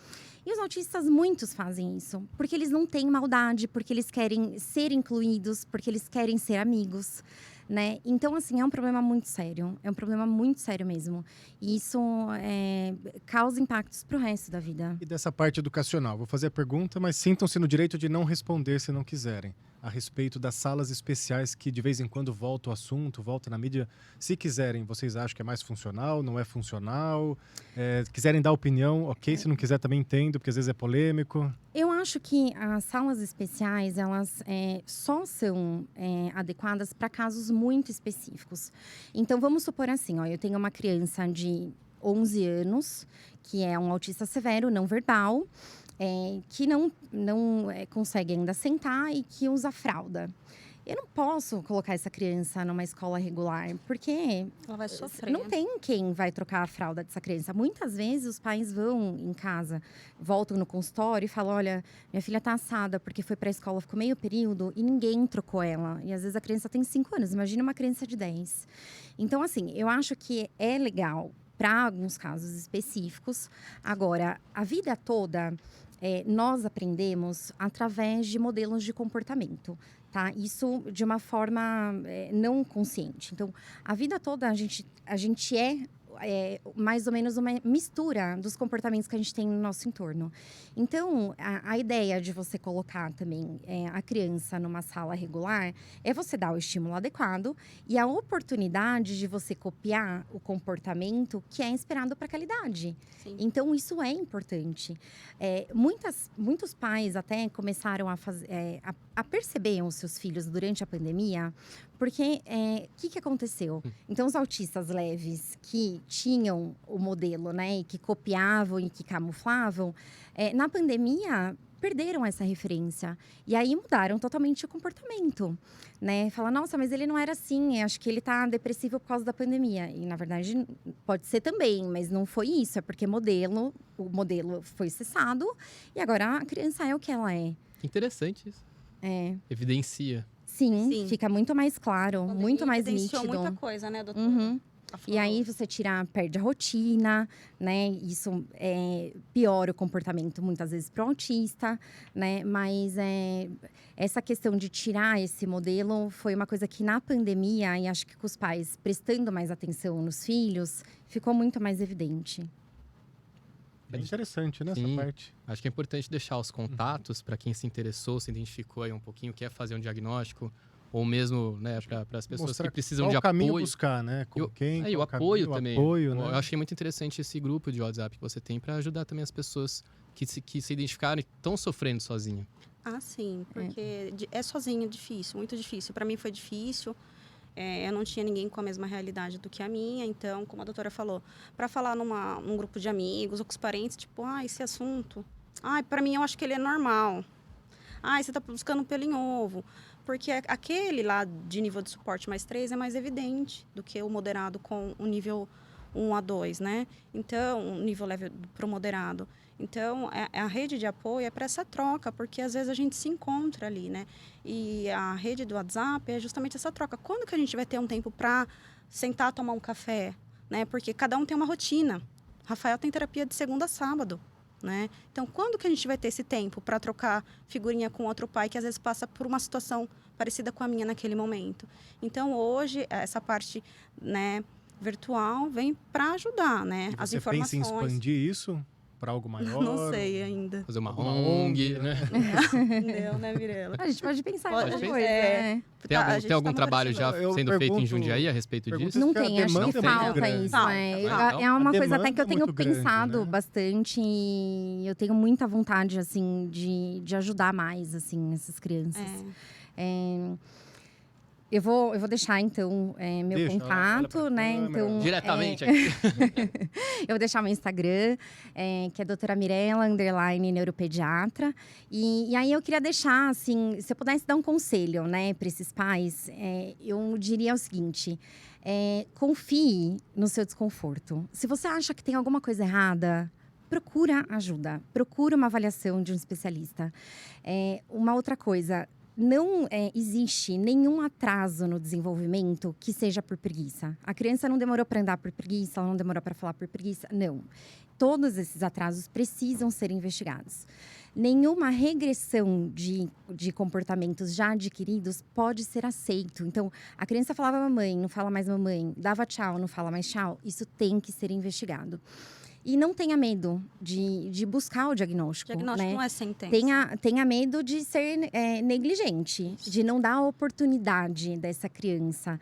E os autistas, muitos fazem isso. Porque eles não têm maldade, porque eles querem ser incluídos, porque eles querem ser amigos, né? Então, assim, é um problema muito sério. É um problema muito sério mesmo. E isso causa impactos pro resto da vida. E dessa parte educacional, vou fazer a pergunta, mas sintam-se no direito de não responder se não quiserem. A respeito das salas especiais que de vez em quando volta o assunto, volta na mídia. Se quiserem, vocês acham que é mais funcional, não é funcional? Quiserem dar opinião, ok. Se não quiser, também entendo, porque às vezes é polêmico. Eu acho que as salas especiais, elas só são adequadas para casos muito específicos. Então, vamos supor assim, ó, eu tenho uma criança de 11 anos, que é um autista severo, não verbal, que não consegue ainda sentar e que usa fralda. Eu não posso colocar essa criança numa escola regular, porque Ela vai sofrer. não tem quem vai trocar a fralda dessa criança. Muitas vezes os pais vão em casa, voltam no consultório e falam: olha, minha filha tá assada porque foi para a escola, ficou meio período e ninguém trocou ela. E às vezes a criança tem 5 anos, imagina uma criança de 10. Então, assim, eu acho que é legal para alguns casos específicos. Agora, a vida toda, nós aprendemos através de modelos de comportamento. Tá? Isso de uma forma não consciente. Então, a vida toda a gente é mais ou menos uma mistura dos comportamentos que a gente tem no nosso entorno. Então, a ideia de você colocar também a criança numa sala regular é você dar o estímulo adequado e a oportunidade de você copiar o comportamento que é esperado para aquela idade. Sim. Então, isso é importante. Muitos pais até começaram a perceber os seus filhos durante a pandemia, porque o que aconteceu? Então, os autistas leves que tinham o modelo, né, e que copiavam e que camuflavam, na pandemia perderam essa referência. E aí mudaram totalmente o comportamento, né? Fala, nossa, mas ele não era assim, acho que ele tá depressivo por causa da pandemia. E, na verdade, pode ser também, mas não foi isso. É porque o modelo foi cessado e agora a criança é o que ela é. Interessante isso. Evidencia. Sim, fica muito mais claro, muito mais evidenciou nítido. muita coisa, né, doutora? Uhum. Tá E aí falando. você perde a rotina, né? Isso piora o comportamento muitas vezes pro autista, né? Mas essa questão de tirar esse modelo foi uma coisa que na pandemia, e acho que com os pais prestando mais atenção nos filhos, ficou muito mais evidente. É interessante, né, essa Sim. parte. Acho que é importante deixar os contatos para quem se interessou, se identificou aí um pouquinho, quer fazer um diagnóstico, ou mesmo, né, para as pessoas Mostrar que precisam qual de o caminho apoio. buscar, né? Com quem, E o qual apoio caminho, também. O apoio, Eu né? achei muito interessante esse grupo de WhatsApp que você tem para ajudar também as pessoas que se identificaram e estão sofrendo sozinho. Ah, sim, porque sozinho, difícil, muito difícil. Para mim foi difícil. Eu não tinha ninguém com a mesma realidade do que a minha, então, como a doutora falou, para falar num grupo de amigos ou com os parentes, tipo, esse assunto, para mim eu acho que ele é normal. Você tá buscando pelo em ovo. Porque aquele lá de nível de suporte mais 3 é mais evidente do que o moderado com o nível 1 a 2, né? Então, o nível leve pro moderado. Então, a rede de apoio é para essa troca, porque às vezes a gente se encontra ali, né? E a rede do WhatsApp é justamente essa troca. Quando que a gente vai ter um tempo para sentar, tomar um café, né? Porque cada um tem uma rotina. Rafael tem terapia de segunda a sábado, né? Então, quando que a gente vai ter esse tempo para trocar figurinha com outro pai que às vezes passa por uma situação parecida com a minha naquele momento? Então, hoje, essa parte, né, virtual vem para ajudar, né? E As você informações. pensa em expandir isso para algo maior? Não sei ainda. Fazer uma Alguma ONG, ONG, né? Não, né, Mirella? A gente pode pensar em Pode outra pensar. coisa, né? Tem algum trabalho já Eu sendo feito em pergunto- Jundiaí a respeito pergunto disso? Não que a tem, acho demanda que é muito falta grande. isso. Falta. É uma A coisa até que eu demanda é tenho muito grande, pensado né? bastante e eu tenho muita vontade, assim, de ajudar mais, assim, essas crianças. Eu vou deixar, então, meu Deixa, olha contato, pra né? câmera. Então, Diretamente aqui. eu vou deixar meu Instagram, que é doutora Mirella, _neuropediatra. E aí eu queria deixar, assim, se eu pudesse dar um conselho, né, para esses pais, eu diria o seguinte: confie no seu desconforto. Se você acha que tem alguma coisa errada, procura ajuda, procura uma avaliação de um especialista. Uma outra coisa, não existe nenhum atraso no desenvolvimento que seja por preguiça. A criança não demorou para andar por preguiça, ela não demorou para falar por preguiça. Não. Todos esses atrasos precisam ser investigados. Nenhuma regressão de comportamentos já adquiridos pode ser aceito. Então, a criança falava mamãe, não fala mais mamãe, dava tchau, não fala mais tchau. Isso tem que ser investigado. E não tenha medo de buscar o diagnóstico. O diagnóstico né? não é sentença. Tenha medo de ser negligente, de não dar a oportunidade dessa criança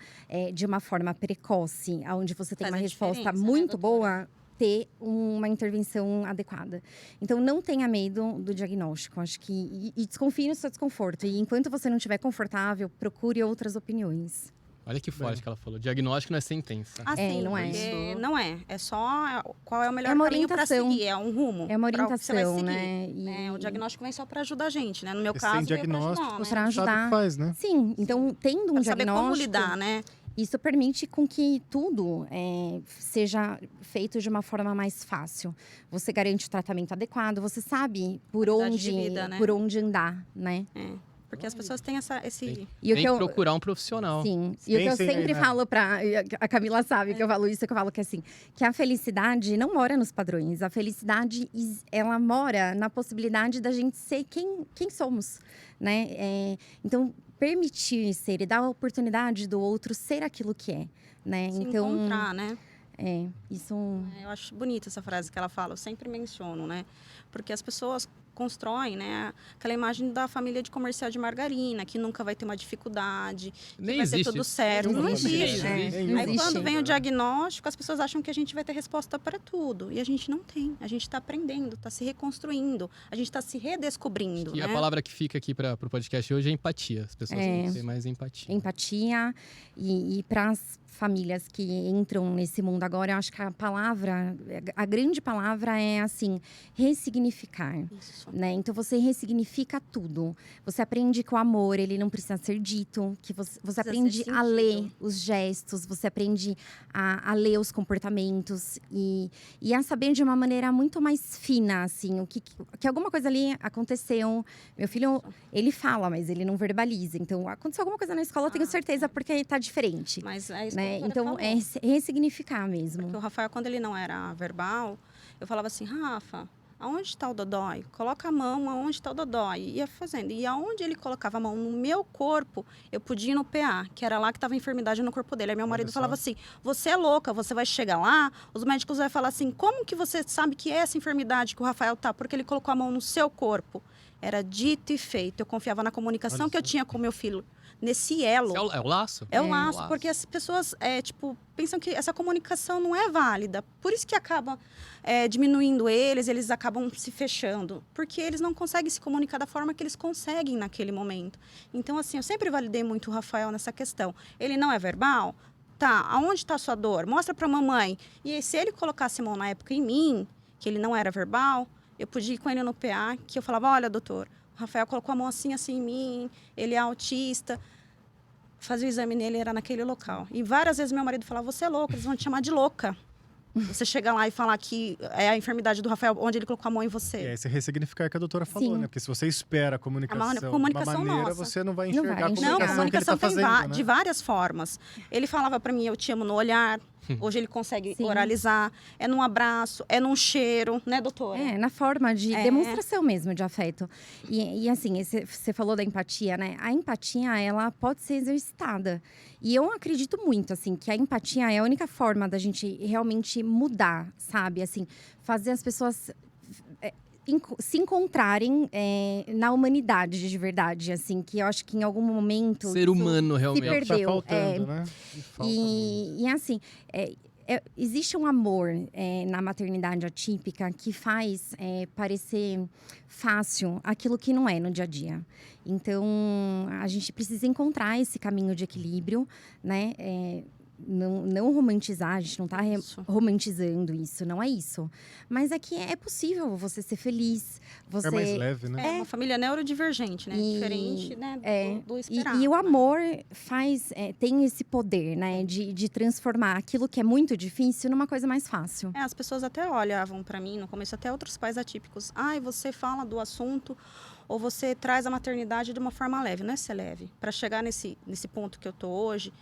de uma forma precoce, onde você tem Faz uma a resposta diferença, né, muito doutora? boa, ter uma intervenção adequada. Então, não tenha medo do diagnóstico. Acho que e desconfie no seu desconforto. E enquanto você não estiver confortável, procure outras opiniões. Olha que forte que ela falou. Diagnóstico não é sentença. Assim, não é. porque não é. É só qual é o melhor É uma caminho para orientação. seguir. É um rumo. É uma pra o que você vai orientação, seguir, né? né? O diagnóstico vem só para ajudar a gente, né? No meu E caso, sem veio pra diagnóstico, ajudar, você Pra não sabe o ajudar. que faz, né? Sim, então, tendo um Pra saber diagnóstico... como lidar, né? Isso permite com que tudo seja feito de uma forma mais fácil. Você garante o tratamento adequado, você sabe Qualidade de vida, né? por onde andar, né? Porque as pessoas têm esse... E o Tem que que eu, procurar um profissional. sim, e o que eu Sim, sempre né? falo a Camila sabe que eu falo isso, que eu falo que assim, que a felicidade não mora nos padrões. A felicidade, ela mora na possibilidade da gente ser quem somos, né? Então, permitir ser e dar a oportunidade do outro ser aquilo que é, né? se Então, encontrar, né? isso... Eu acho bonita essa frase que ela fala, eu sempre menciono, né? Porque as pessoas constroem, né, aquela imagem da família de comercial de margarina, que nunca vai ter uma dificuldade, que Nem vai ser existe tudo isso. certo. Nenhuma Não família, existe. né? existe. Nenhuma Aí existe. quando vem o família. diagnóstico, as pessoas acham que a gente vai ter resposta para tudo. E a gente não tem. A gente está aprendendo, está se reconstruindo, a gente está se redescobrindo. E né? a palavra que fica aqui para o podcast hoje é empatia. As pessoas têm que ter mais empatia. Empatia e para as famílias que entram nesse mundo agora, eu acho que a grande palavra é assim, ressignificar, Isso. né? Então você ressignifica tudo. Você aprende que o amor, ele não precisa ser dito, que você aprende ser a ler sentido. os gestos, você aprende a ler os comportamentos e a saber de uma maneira muito mais fina, assim, que alguma coisa ali aconteceu. Meu filho, ele fala, mas ele não verbaliza. Então, aconteceu alguma coisa na escola, eu tenho certeza, porque tá diferente. Mas é isso Né? que a doutora Então, falou. é ressignificar mesmo. Porque o Rafael, quando ele não era verbal, eu falava assim, Rafa, aonde está o dodói? Coloca a mão aonde está o dodói. E ia fazendo. E aonde ele colocava a mão no meu corpo, eu podia ir no PA, que era lá que estava a enfermidade no corpo dele. Aí meu marido só. falava assim, você é louca, você vai chegar lá, os médicos vão falar assim, como que você sabe que é essa enfermidade que o Rafael tá? Porque ele colocou a mão no seu corpo. Era dito e feito. Eu confiava na comunicação Olha que eu só. tinha com meu filho. Nesse elo. É o laço? É o É. laço, porque as pessoas pensam que essa comunicação não é válida. Por isso que acaba diminuindo eles acabam se fechando. Porque eles não conseguem se comunicar da forma que eles conseguem naquele momento. Então, assim, eu sempre validei muito o Rafael nessa questão. Ele não é verbal? Tá, aonde está a sua dor? Mostra para a mamãe. E aí, se ele colocasse a mão na época em mim, que ele não era verbal, eu podia ir com ele no PA, que eu falava, olha, doutor, o Rafael colocou a mão assim, assim em mim, ele é autista. Fazia o exame nele, era naquele local. E várias vezes meu marido falava, você é louca, eles vão te chamar de louca. Você chega lá e falar que é a enfermidade do Rafael, onde ele colocou a mão em E você. aí você ressignificar que a doutora falou, Sim. né? Porque se você espera a comunicação, comunicação de uma maneira, nossa. você não vai Não enxergar vai a enxergar. Não, comunicação, a comunicação que ele tá fazendo, né? de várias formas. Ele falava para mim, eu te amo no olhar. Hoje ele consegue Sim. oralizar. É num abraço, é num cheiro, né, doutora? Na forma de É. demonstração mesmo de afeto. E assim, você falou da empatia, né? A empatia, ela pode ser exercitada. E eu acredito muito, assim, que a empatia é a única forma da gente realmente mudar, sabe? Assim, fazer as pessoas se encontrarem na humanidade de verdade, assim. Que eu acho que em algum momento… Ser isso humano, se realmente. Tá perdeu. faltando, né? E falta muito. E assim, existe um amor na maternidade atípica que faz parecer fácil aquilo que não é no dia a dia. Então, a gente precisa encontrar esse caminho de equilíbrio, né? Não romantizar, a gente não está Isso. romantizando isso, não é isso. Mas é que é possível você ser feliz, você… É mais leve, né? É uma família neurodivergente, né? E- Diferente, né, do E esperado. o né? amor tem esse poder, né? De transformar aquilo que é muito difícil numa coisa mais fácil. As pessoas até olhavam para mim, no começo até outros pais atípicos. Ai, você fala do assunto ou você traz a maternidade de uma forma leve, não é ser leve. Para chegar nesse ponto que eu tô hoje,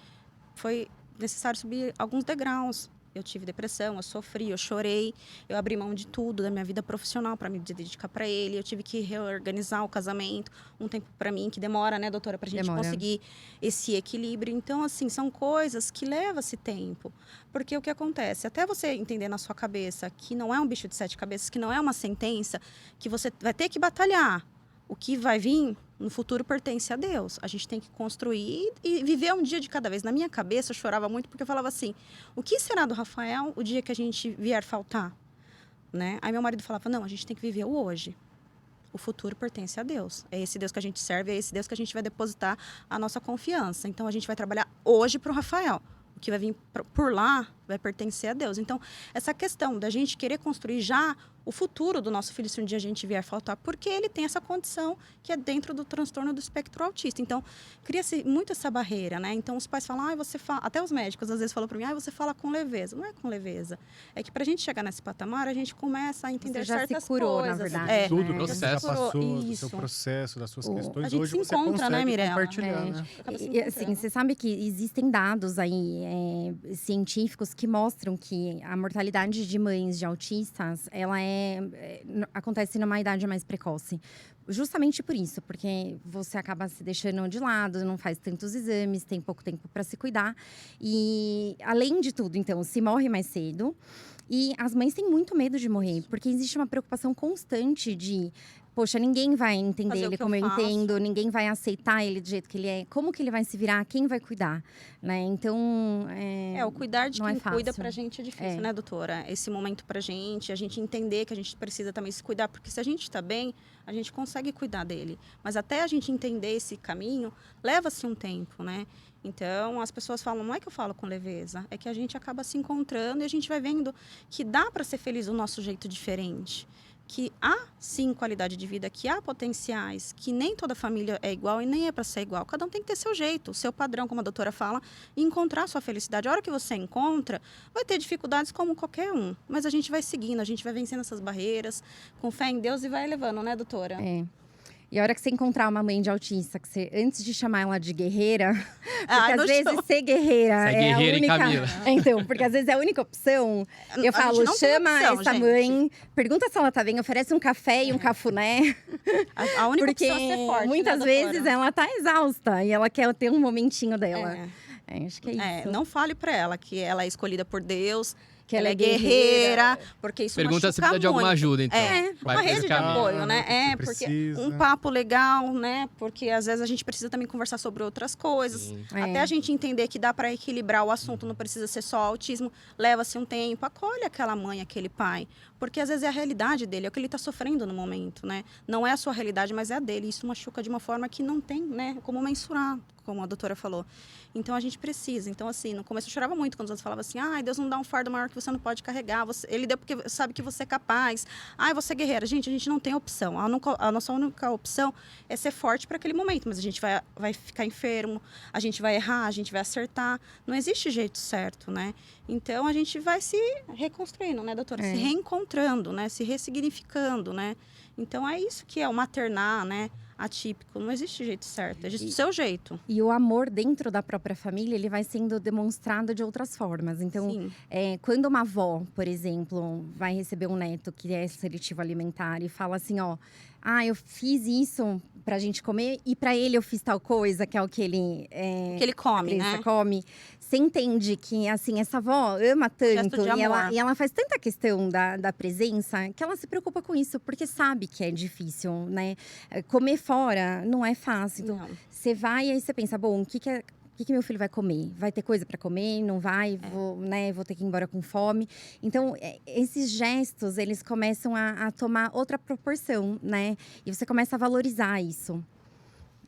foi necessário subir alguns degraus. Eu tive depressão, eu sofri, eu chorei, eu abri mão de tudo, da minha vida profissional para me dedicar para ele. Eu tive que reorganizar o casamento, um tempo para mim, que demora, né, doutora, para a gente conseguir esse equilíbrio. Então, assim, são coisas que levam esse tempo. Porque o que acontece? Até você entender na sua cabeça que não é um bicho de 7 cabeças, que não é uma sentença, que você vai ter que batalhar. O que vai vir no futuro pertence a Deus. A gente tem que construir e viver um dia de cada vez. Na minha cabeça, eu chorava muito porque eu falava assim, o que será do Rafael o dia que a gente vier faltar? Né? Aí meu marido falava, não, a gente tem que viver o hoje. O futuro pertence a Deus. É esse Deus que a gente serve, é esse Deus que a gente vai depositar a nossa confiança. Então, a gente vai trabalhar hoje para o Rafael. O que vai vir por lá vai pertencer a Deus. Então, essa questão da gente querer construir já o futuro do nosso filho, se um dia a gente vier faltar, porque ele tem essa condição que é dentro do transtorno do espectro autista. Então, cria-se muito essa barreira, né? Então, os pais falam, você fala... Até os médicos, às vezes, falam para mim, você fala com leveza. Não é com leveza. É que para a gente chegar nesse patamar, a gente começa a entender já certas se curou, coisas. na verdade. Tudo né? que você já Processo. passou, do seu processo, das suas questões. A gente Hoje se você encontra, consegue né, Mirella? compartilhar, né? E, assim, você sabe que existem dados aí científicos que mostram que a mortalidade de mães de autistas, ela acontece numa idade mais precoce. Justamente por isso, porque você acaba se deixando de lado, não faz tantos exames, tem pouco tempo para se cuidar. E, além de tudo, então, se morre mais cedo. E as mães têm muito medo de morrer, porque existe uma preocupação constante de... Poxa, ninguém vai entender ele como eu entendo, ninguém vai aceitar ele do jeito que ele é. Como que ele vai se virar? Quem vai cuidar? Né? Então, o cuidar de quem cuida fácil. pra gente é difícil, né, doutora? Esse momento pra gente, a gente entender que a gente precisa também se cuidar, porque se a gente tá bem, a gente consegue cuidar dele. Mas até a gente entender esse caminho, leva-se um tempo, né? Então, as pessoas falam, não é que eu falo com leveza, é que a gente acaba se encontrando e a gente vai vendo que dá para ser feliz do nosso jeito diferente. Que há, sim, qualidade de vida, que há potenciais, que nem toda família é igual e nem é para ser igual. Cada um tem que ter seu jeito, o seu padrão, como a doutora fala, e encontrar a sua felicidade. A hora que você encontra, vai ter dificuldades como qualquer um, mas a gente vai seguindo, a gente vai vencendo essas barreiras, com fé em Deus e vai levando, né, doutora? E a hora que você encontrar uma mãe de autista, que você, antes de chamar ela de guerreira, porque às vezes ser guerreira é a única. Então, porque às vezes é a única opção. Eu falo, chama essa mãe, pergunta se ela tá bem, oferece um café e um cafuné. A única porque opção é ser forte, muitas né, vezes ela tá exausta e ela quer ter um momentinho dela. Acho que é isso. Não fale para ela que ela é escolhida por Deus, que ela é guerreira, porque isso pergunta machuca se precisa de alguma muito. ajuda, então. Uma rede de apoio, né? Porque um papo legal, né? Porque às vezes a gente precisa também conversar sobre outras coisas. Até a gente entender que dá para equilibrar o assunto, não precisa ser só autismo, leva-se um tempo, acolhe aquela mãe, aquele pai. Porque às vezes é a realidade dele, é o que ele está sofrendo no momento, né? Não é a sua realidade, mas é a dele. Isso machuca de uma forma que não tem, né? Como mensurar, como a doutora falou. Então, a gente precisa. Então, assim, no começo eu chorava muito quando os outros falavam assim, Deus não dá um fardo maior que você não pode carregar. Ele deu porque sabe que você é capaz. Você é guerreira. Gente, a gente não tem opção. A nossa única opção é ser forte para aquele momento. Mas a gente vai ficar enfermo, a gente vai errar, a gente vai acertar. Não existe jeito certo, né? Então, a gente vai se reconstruindo, né, doutora? Se reencontrando, né? Se ressignificando, né? Então, é isso que é o maternar, né? Atípico, não existe jeito certo, existe o seu jeito. E o amor dentro da própria família, ele vai sendo demonstrado de outras formas. Então, quando uma avó, por exemplo, vai receber um neto que é seletivo alimentar e fala assim, eu fiz isso pra gente comer e pra ele eu fiz tal coisa, que é o que ele… que ele come, né? come. Você entende que, assim, essa avó ama tanto e ela faz tanta questão da presença que ela se preocupa com isso, porque sabe que é difícil, né? Comer fora não é fácil. Então, você vai e aí você pensa, bom, o que meu filho vai comer? Vai ter coisa para comer? Não vai? Vou ter que ir embora com fome. Então, esses gestos, eles começam a tomar outra proporção, né? E você começa a valorizar isso.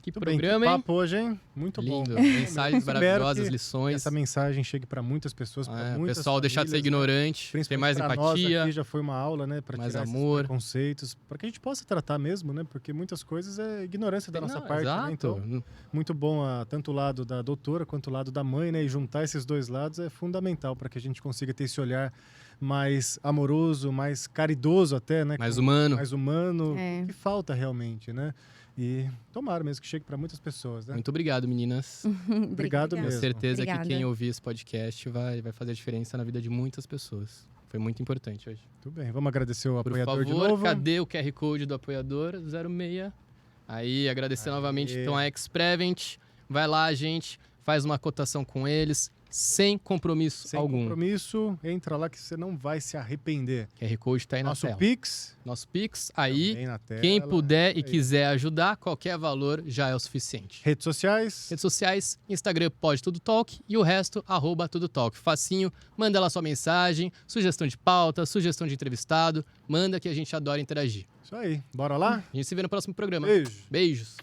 Que programa, hein? Que papo hoje, hein? Muito lindo. Bom. Mensagens maravilhosas, lições. Essa mensagem chegue para muitas pessoas, para muitas pessoal deixar de ser ignorante, ter mais empatia. Nós aqui já foi uma aula, né? Para tirar amor. esses preconceitos, para que a gente possa tratar mesmo, né? Porque muitas coisas é ignorância da nossa parte, né? Então, muito bom tanto o lado da doutora quanto o lado da mãe, né? E juntar esses dois lados é fundamental para que a gente consiga ter esse olhar mais amoroso, mais caridoso até, né? Mais humano. Mais humano, É. que falta realmente, né? E tomara mesmo que chegue para muitas pessoas, né? Muito obrigado, meninas. Obrigado Tenho mesmo. certeza Obrigada. que quem ouvir esse podcast vai fazer a diferença na vida de muitas pessoas. Foi muito importante hoje. Tudo bem, vamos agradecer o Por apoiador de favor, novo. cadê o QR Code do apoiador? 06. Aí, agradecer novamente então a Xprevent. Vai lá, gente, faz uma cotação com eles, sem compromisso Sem algum. compromisso, entra lá que você não vai se arrepender. QR Code tá aí Nosso na tela. Pix, Nosso Pix, aí, também na tela. quem puder e Aí. quiser ajudar, qualquer valor já é o suficiente. Redes sociais, Redes sociais, Instagram pode Tudo Talk e o resto, @Tudo Talk. Facinho, manda lá sua mensagem, sugestão de pauta, sugestão de entrevistado, manda que a gente adora interagir. isso aí. Bora lá? A gente se vê no próximo programa. Beijo. Beijos.